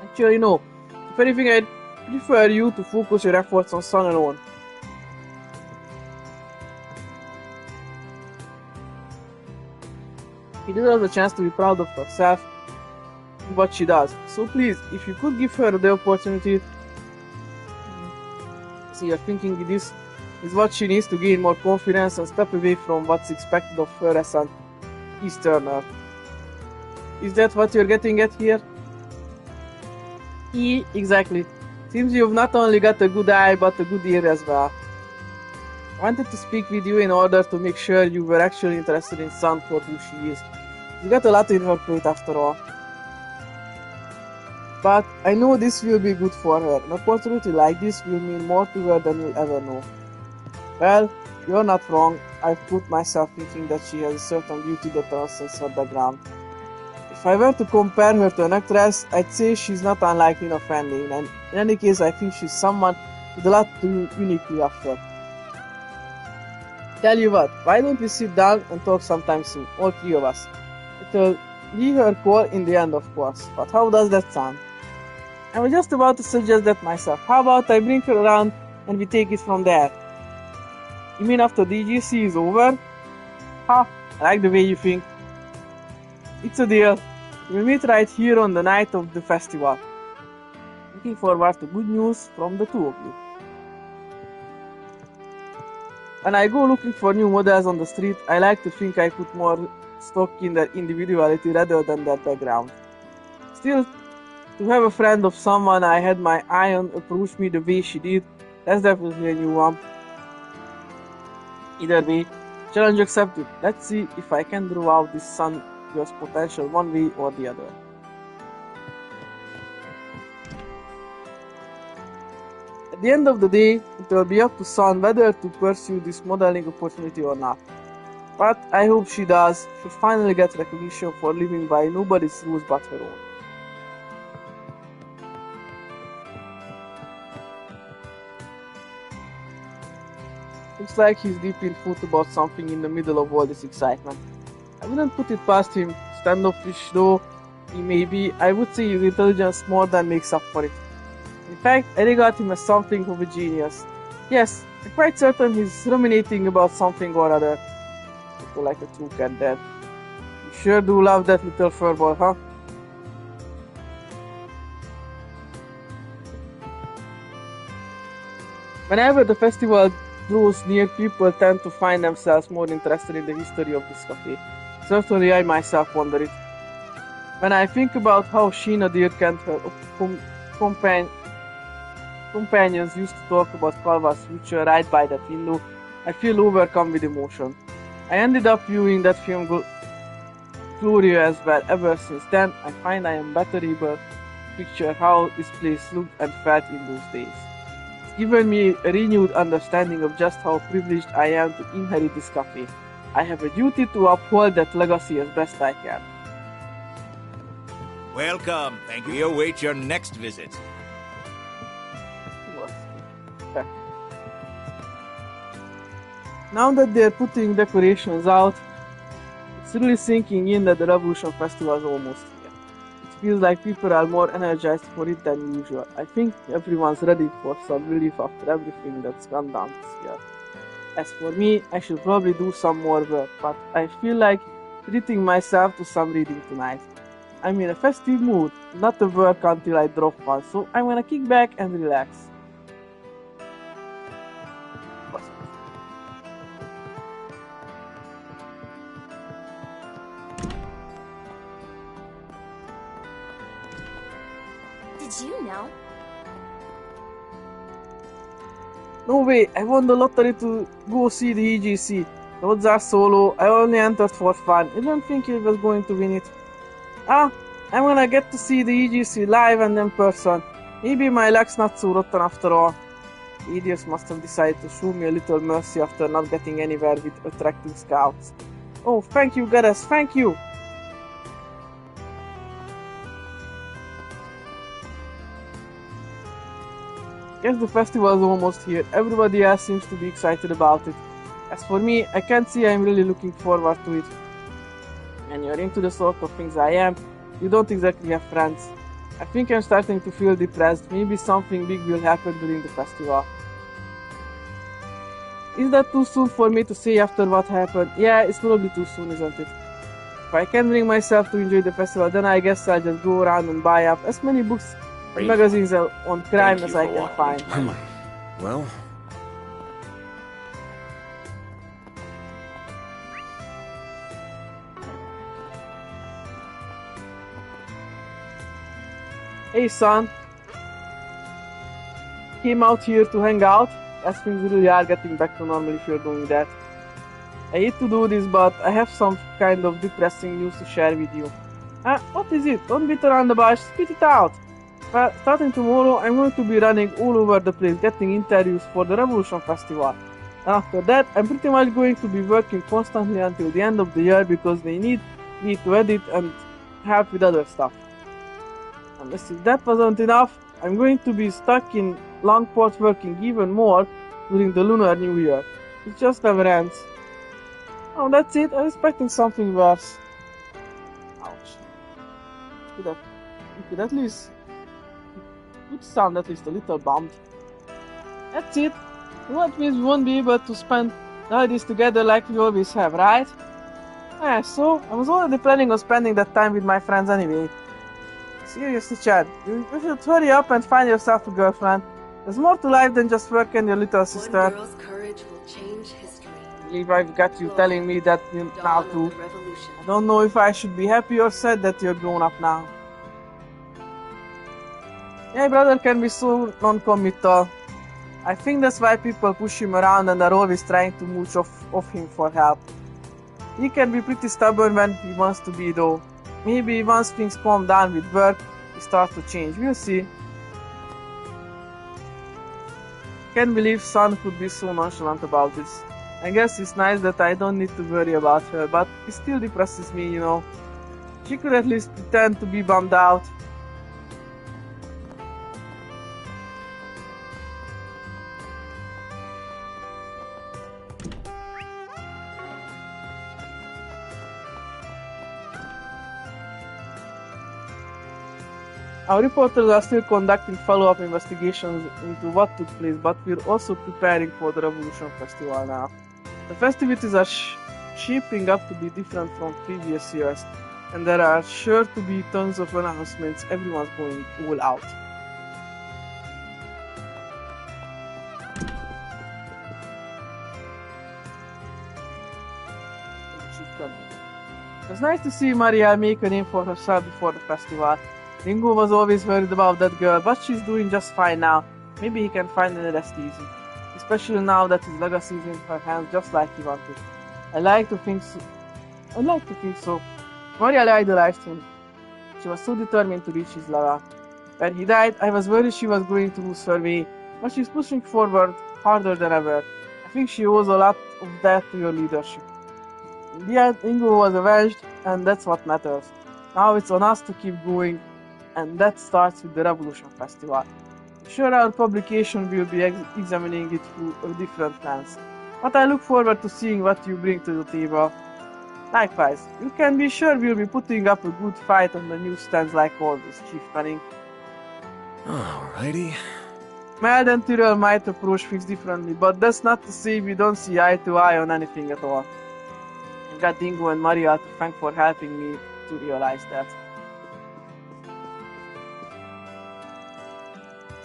S2: Actually, no. If anything, I'd prefer you to focus your efforts on Sun alone. She deserves a chance to be proud of herself and what she does. So please, if you could give her the opportunity, see, you're thinking this is what she needs to gain more confidence and step away from what's expected of her as an Easterner. Is that what you're getting at here? Exactly. Seems you've not only got a good eye, but a good ear as well. I wanted to speak with you in order to make sure you were actually interested in Sun for who she is. She's got a lot in her plate after all. But I know this will be good for her. An opportunity like this will mean more to her than you'll ever know. Well, you're not wrong. I've put myself thinking that she has a certain beauty that transcends her background. If I were to compare her to an actress, I'd say she's not unlikely in offending, and in any case I think she's someone with a lot to uniquely offer. Tell you what, why don't we sit down and talk sometime soon, all three of us? It'll be her call in the end, of course, but how does that sound? I was just about to suggest that myself. How about I bring her around and we take it from there? You mean after DGC is over? I like the way you think. It's a deal. We'll meet right here on the night of the festival. Looking forward to good news from the two of you. When I go looking for new models on the street, I like to think I put more stock in their individuality rather than their background. Still, to have a friend of someone I had my eye on approach me the way she did, that's definitely a new one. Either way, challenge accepted. Let's see if I can draw out this Sun girl's potential one way or the other. At the end of the day, it will be up to Sun whether to pursue this modeling opportunity or not. But I hope she does. She'll finally get recognition for living by nobody's rules but her own. Looks like he's deep in thought about something in the middle of all this excitement. I wouldn't put it past him. Standoffish though he may be, I would say his intelligence more than makes up for it. In fact, I regard him as something of a genius. Yes, I'm quite certain he's ruminating about something or other. Like a true cat dad. You sure do love that little furball, huh? Whenever the festival draws near, people tend to find themselves more interested in the history of this cafe. Certainly I myself wonder it. When I think about how Sheena Dirk and her companions used to talk about Calva's future right by that window, I feel overcome with emotion. I ended up viewing that film Gloria as well. Ever since then, I find I am better able picture how this place looked and felt in those days. It's given me a renewed understanding of just how privileged I am to inherit this cafe. I have a duty to uphold that legacy as best I can.
S12: Welcome. Thank you. We await your next visit.
S2: Now that they're putting decorations out, it's really sinking in that the Revolution Festival is almost here. It feels like people are more energized for it than usual. I think everyone's ready for some relief after everything that's gone down this year. As for me, I should probably do some more work, but I feel like treating myself to some reading tonight. I'm in a festive mood, not to work until I drop one, so I'm gonna kick back and relax.
S9: Did you know?
S2: No way, I won the lottery to go see the EGC. The odds are so low, I only entered for fun. I don't think I was going to win it. I'm gonna get to see the EGC live and in person. Maybe my luck's not so rotten after all. The idiots must have decided to show me a little mercy after not getting anywhere with attracting scouts. Oh, thank you, goddess, thank you! Guess the festival is almost here. Everybody else seems to be excited about it. As for me, I can't say I'm really looking forward to it. When you're into the sort of things I am, you don't exactly have friends. I think I'm starting to feel depressed. Maybe something big will happen during the festival. Is that too soon for me to say after what happened? Yeah, it's probably too soon, isn't it? If I can bring myself to enjoy the festival, then I guess I'll just go around and buy up as many books and magazines on crime as I can find.
S10: Well...
S2: Hey son, came out here to hang out, as things really are getting back to normal if you're doing that. I hate to do this, but I have some kind of depressing news to share with you. What is it? Don't beat around the bush, spit it out! Well, starting tomorrow, I'm going to be running all over the place getting interviews for the Revolution Festival. And after that, I'm pretty much going to be working constantly until the end of the year because they need me to edit and help with other stuff. Unless if that wasn't enough, I'm going to be stuck in Longport working even more during the Lunar New Year. It just never ends. Oh, that's it. I'm expecting something worse. Ouch. You could at least... You sound at least a little bummed. That's it. What means we won't be able to spend the holidays together like we always have, right? Yeah, so I was already planning on spending that time with my friends anyway. Seriously, Chad, you should hurry up and find yourself a girlfriend. There's more to life than just work and your little sister.
S13: One girl's courage will change history.
S2: I believe I've got you telling me that now too. I don't know if I should be happy or sad that you're grown up now. My brother can be so non-committal. I think that's why people push him around and are always trying to mooch off him for help. He can be pretty stubborn when he wants to be though. Maybe once things calm down with work, he starts to change. We'll see. Can't believe Son could be so nonchalant about this. I guess it's nice that I don't need to worry about her, but it still depresses me, you know. She could at least pretend to be bummed out. Our reporters are still conducting follow-up investigations into what took place, but we're also preparing for the Revolution Festival now. The festivities are shaping up to be different from previous years, and there are sure to be tons of announcements. Everyone's going all out. It was nice to see Maria make a name for herself before the festival. Ringo was always worried about that girl, but she's doing just fine now. Maybe he can find the rest easy. Especially now that his legacy is in her hands just like he wanted. I like to think so. Maria idolized him. She was so determined to reach his level. When he died, I was worried she was going to lose her way, but she's pushing forward harder than ever. I think she owes a lot of that to your leadership. In the end, Ingo was avenged, and that's what matters. Now it's on us to keep going, and that starts with the Revolution Festival. I'm sure our publication will be examining it through a different lens, but I look forward to seeing what you bring to the table. Likewise, you can be sure we'll be putting up a good fight on the newsstands like always, Chief Cunning.
S10: Alrighty.
S2: Mad and Tyrell might approach things differently, but that's not to say we don't see eye to eye on anything at all. I've got Dingo and Maria to thank for helping me to realize that.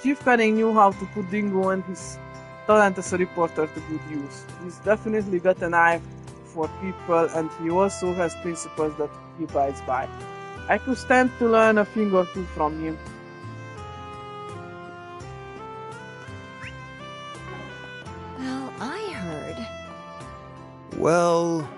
S2: Chief Cunning knew how to put Dingo and his talent as a reporter to good use. He's definitely got an eye for people, and he also has principles that he abides by. I could stand to learn a thing or two from him.
S4: Well, I heard.
S10: Well...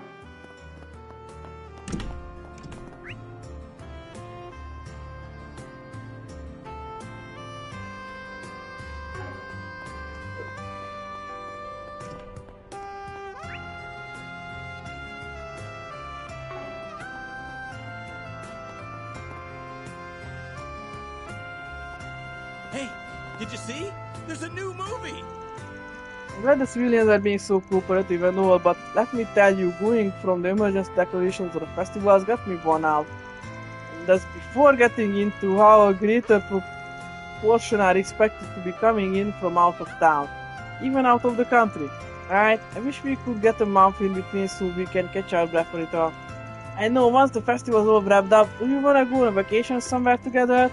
S12: Hey, did you see? There's a new movie!
S2: I'm glad the civilians are being so cooperative and all, but let me tell you, going from the emergency declaration to the festival has got me worn out. And that's before getting into how a greater proportion are expected to be coming in from out of town, even out of the country. Right? I wish we could get a month in between so we can catch our breath for it all. I know, once the festival's all wrapped up, do you wanna go on a vacation somewhere together?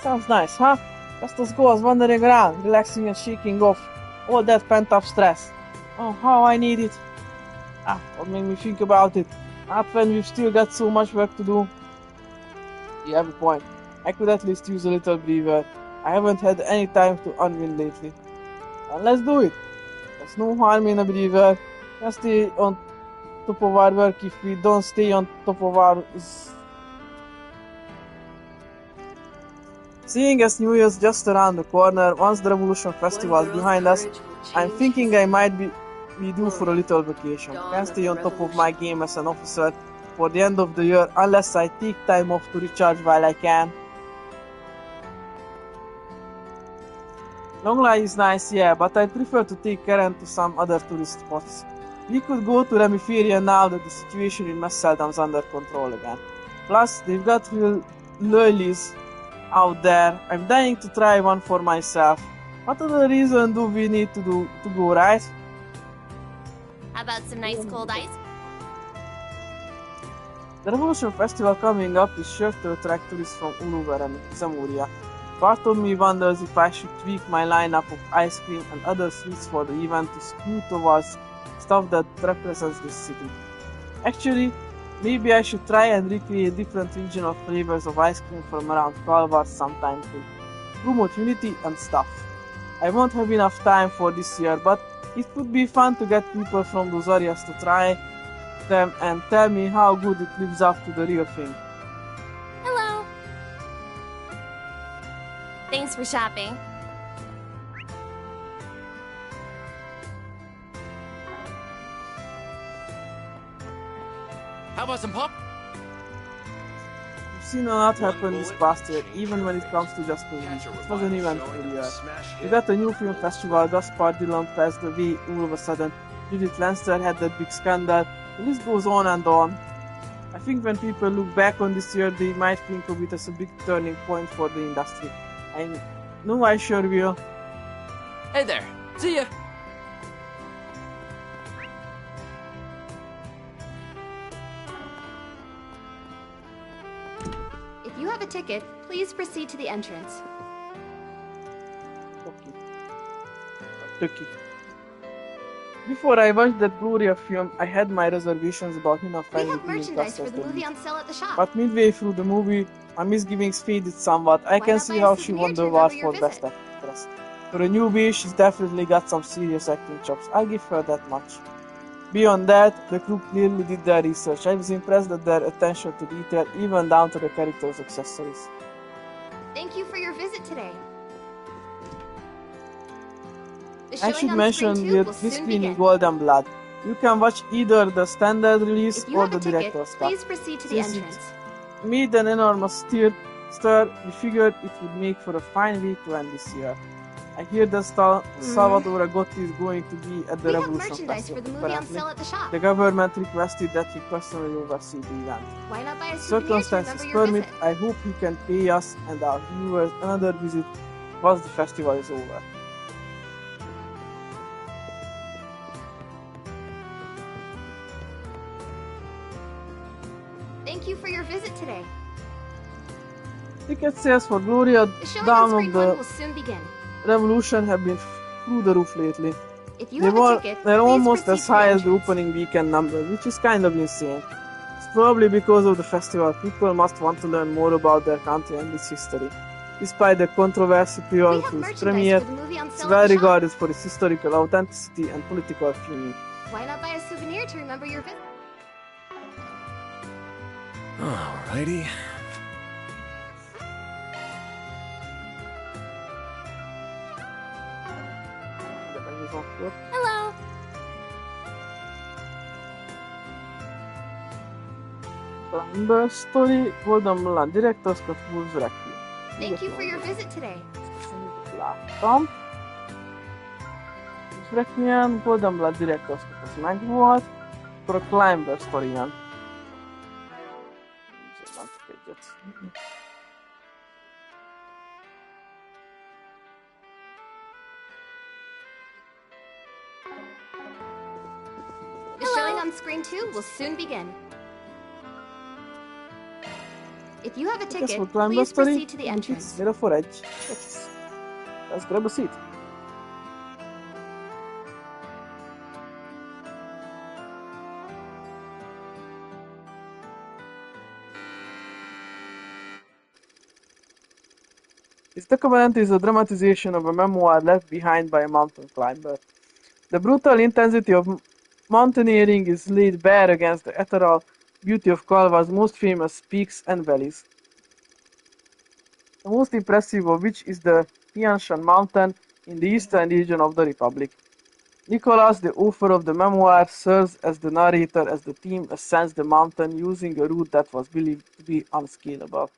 S2: Sounds nice, huh? Just us girls wandering around, relaxing and shaking off all that pent-up stress. Oh, how I need it. Don't make me think about it. Not when we've still got so much work to do. You have a point. I could at least use a little breather. I haven't had any time to unwind lately. And let's do it. There's no harm in a breather. Just stay on top of our work if we don't stay on top of our... Seeing as New Year's just around the corner, once the Revolution Festival is behind us, I'm thinking I might be due for a little vacation. Can't stay on top of my game as an officer for the end of the year unless I take time off to recharge while I can. Longlai is nice, yeah, but I'd prefer to take Karen to some other tourist spots. We could go to Remiferia now that the situation in Messeldom's under control again. Plus, they've got real lilies out there. I'm dying to try one for myself. What other reason do we need to go, right?
S9: How about some nice cold ice?
S2: The Revolution Festival coming up is sure to attract tourists from all over Zamuria. Part of me wonders if I should tweak my lineup of ice cream and other sweets for the event to skew towards stuff that represents this city. Actually, maybe I should try and recreate different regional flavors of ice cream from around Calvar sometime to promote unity and stuff. I won't have enough time for this year, but it would be fun to get people from those areas to try them and tell me how good it lives up to the real thing.
S9: Hello! Thanks for shopping.
S5: How about some pop?
S2: We've seen a lot happen this past year, even when it comes to just movies. It was an eventful year. We got a new film festival, Gaspar Dillon passed away all of a sudden, Judith Lanster had that big scandal, the list goes on and on. I think when people look back on this year, they might think of it as a big turning point for the industry. I know I sure will.
S5: Hey there, see ya!
S9: If you have a ticket, please proceed to the entrance.
S2: Okay. Before I watched that Gloria film, I had my reservations about Hina
S9: We
S2: finally
S9: have
S2: being
S9: merchandise for the
S2: casted.
S9: movie on sale at the shop.
S2: But midway through the movie, my misgivings faded somewhat. I can
S9: not
S2: see
S9: buy a
S2: how she
S9: souvenir
S2: won the
S9: to
S2: award
S9: remember
S2: for
S9: your
S2: Best Actress. For a newbie, she's definitely got some serious acting chops. I'll give her that much. Beyond that, the crew clearly did their research. I was impressed at their attention to detail, even down to the characters' accessories.
S9: Thank you for your visit
S2: I should mention we're screening Golden Blood. You can watch either the standard release or the director's cut.
S9: Please proceed to the entrance.
S2: It made an enormous stir, we figured it would make for a fine way to end this year. I hear that Salvatore Gotti is going to be at the Revolution Festival. The government requested that he personally oversee the event.
S9: Why not buy a
S2: Circumstances permit, I hope he can pay us and our viewers another visit once the festival is over.
S9: Thank you for your visit today.
S2: Ticket sales for Gloria down on the Revolution have been through the roof lately. They're almost as high as the opening weekend numbers, which is kind of insane. It's probably because of the festival. People must want to learn more about their country and its history. Despite the controversy prior to its premiere, it's well regarded for its historical authenticity and political feeling.
S9: Why not buy a souvenir to remember your visit?
S11: Alrighty.
S9: Hello.
S2: The story Golden Blood director's cut Wolves Requiem.
S9: Thank you for your visit today.
S2: Láttam. Wolves Requiem, Golden Blood director's cut az megvolt, akkor a Climber story jön.
S9: The showing on screen 2 will soon begin. If you have a ticket, please proceed to the entrance.
S2: Mira for edge. Let's grab a seat. This documentary is a dramatization of a memoir left behind by a mountain climber. The brutal intensity of mountaineering is laid bare against the ethereal beauty of Calva's most famous peaks and valleys. The most impressive of which is the Tianshan mountain in the eastern region of the Republic. Nicholas, the author of the memoir, serves as the narrator as the team ascends the mountain using a route that was believed to be unscalable.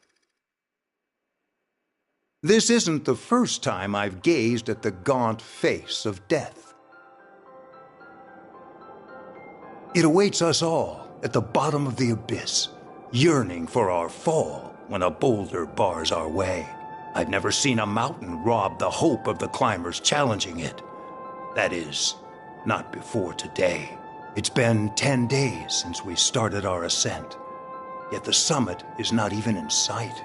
S10: This isn't the first time I've gazed at the gaunt face of death. It awaits us all at the bottom of the abyss, yearning for our fall when a boulder bars our way. I've never seen a mountain rob the hope of the climbers challenging it. That is, not before today. It's been 10 days since we started our ascent, yet the summit is not even in sight.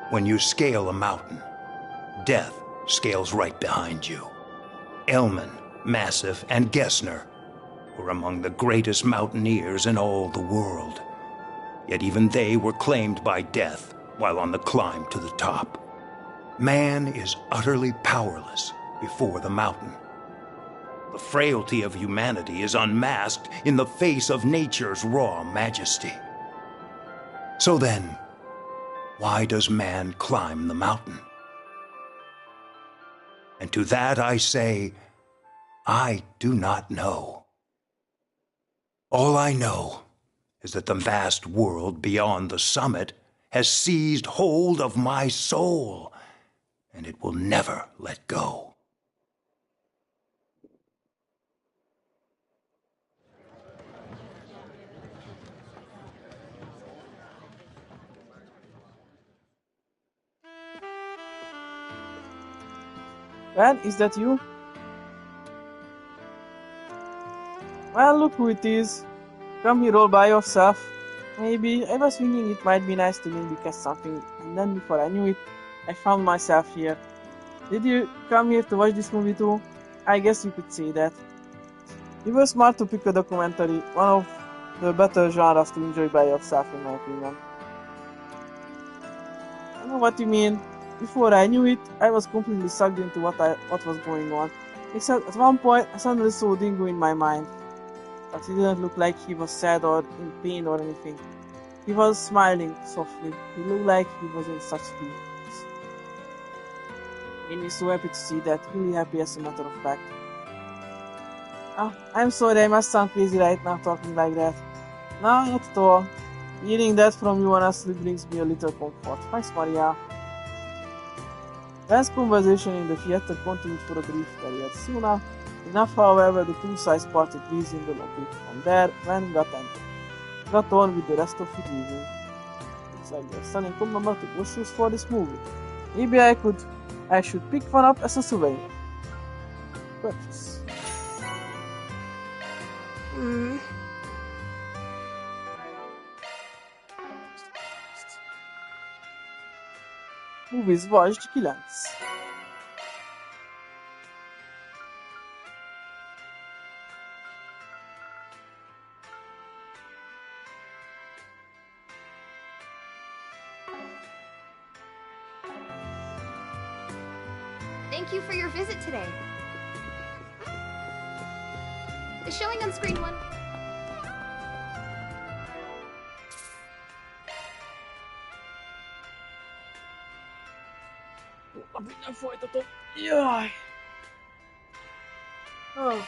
S10: When you scale a mountain, death scales right behind you. Elman, Massif, and Gessner were among the greatest mountaineers in all the world. Yet even they were claimed by death while on the climb to the top. Man is utterly powerless before the mountain. The frailty of humanity is unmasked in the face of nature's raw majesty. So then, why does man climb the mountain? And to that I say, I do not know. All I know is that the vast world beyond the summit has seized hold of my soul, and it will never let go.
S2: Well, is that you? Well, look who it is. Come here all by yourself. Maybe I was thinking it might be nice to maybe catch something, and then before I knew it, I found myself here. Did you come here to watch this movie too? I guess you could say that. You were smart to pick a documentary, one of the better genres to enjoy by yourself in my opinion. I know what you mean. Before I knew it, I was completely sucked into what was going on. Except at one point, I suddenly saw Dingo in my mind. But he didn't look like he was sad or in pain or anything. He was smiling softly. He looked like he was in such peace. Made me so happy to see that. Really happy as a matter of fact. I'm sorry, I must sound crazy right now talking like that. No, not at all. Hearing that from you honestly brings me a little comfort. Thanks, Maria. Ben's conversation in the theater continued for a brief period. Soon enough, however, the two sides parted ways in the lobby. From there, Ben got on with the rest of his evening. It's like they're selling commemorative shoes for this movie. Maybe I should pick one up as a souvenir. Purchase. Movies watched 9.
S9: Thank you for your visit today. Is showing on screen 1?
S2: Minden folytatom. Jaj! Bye!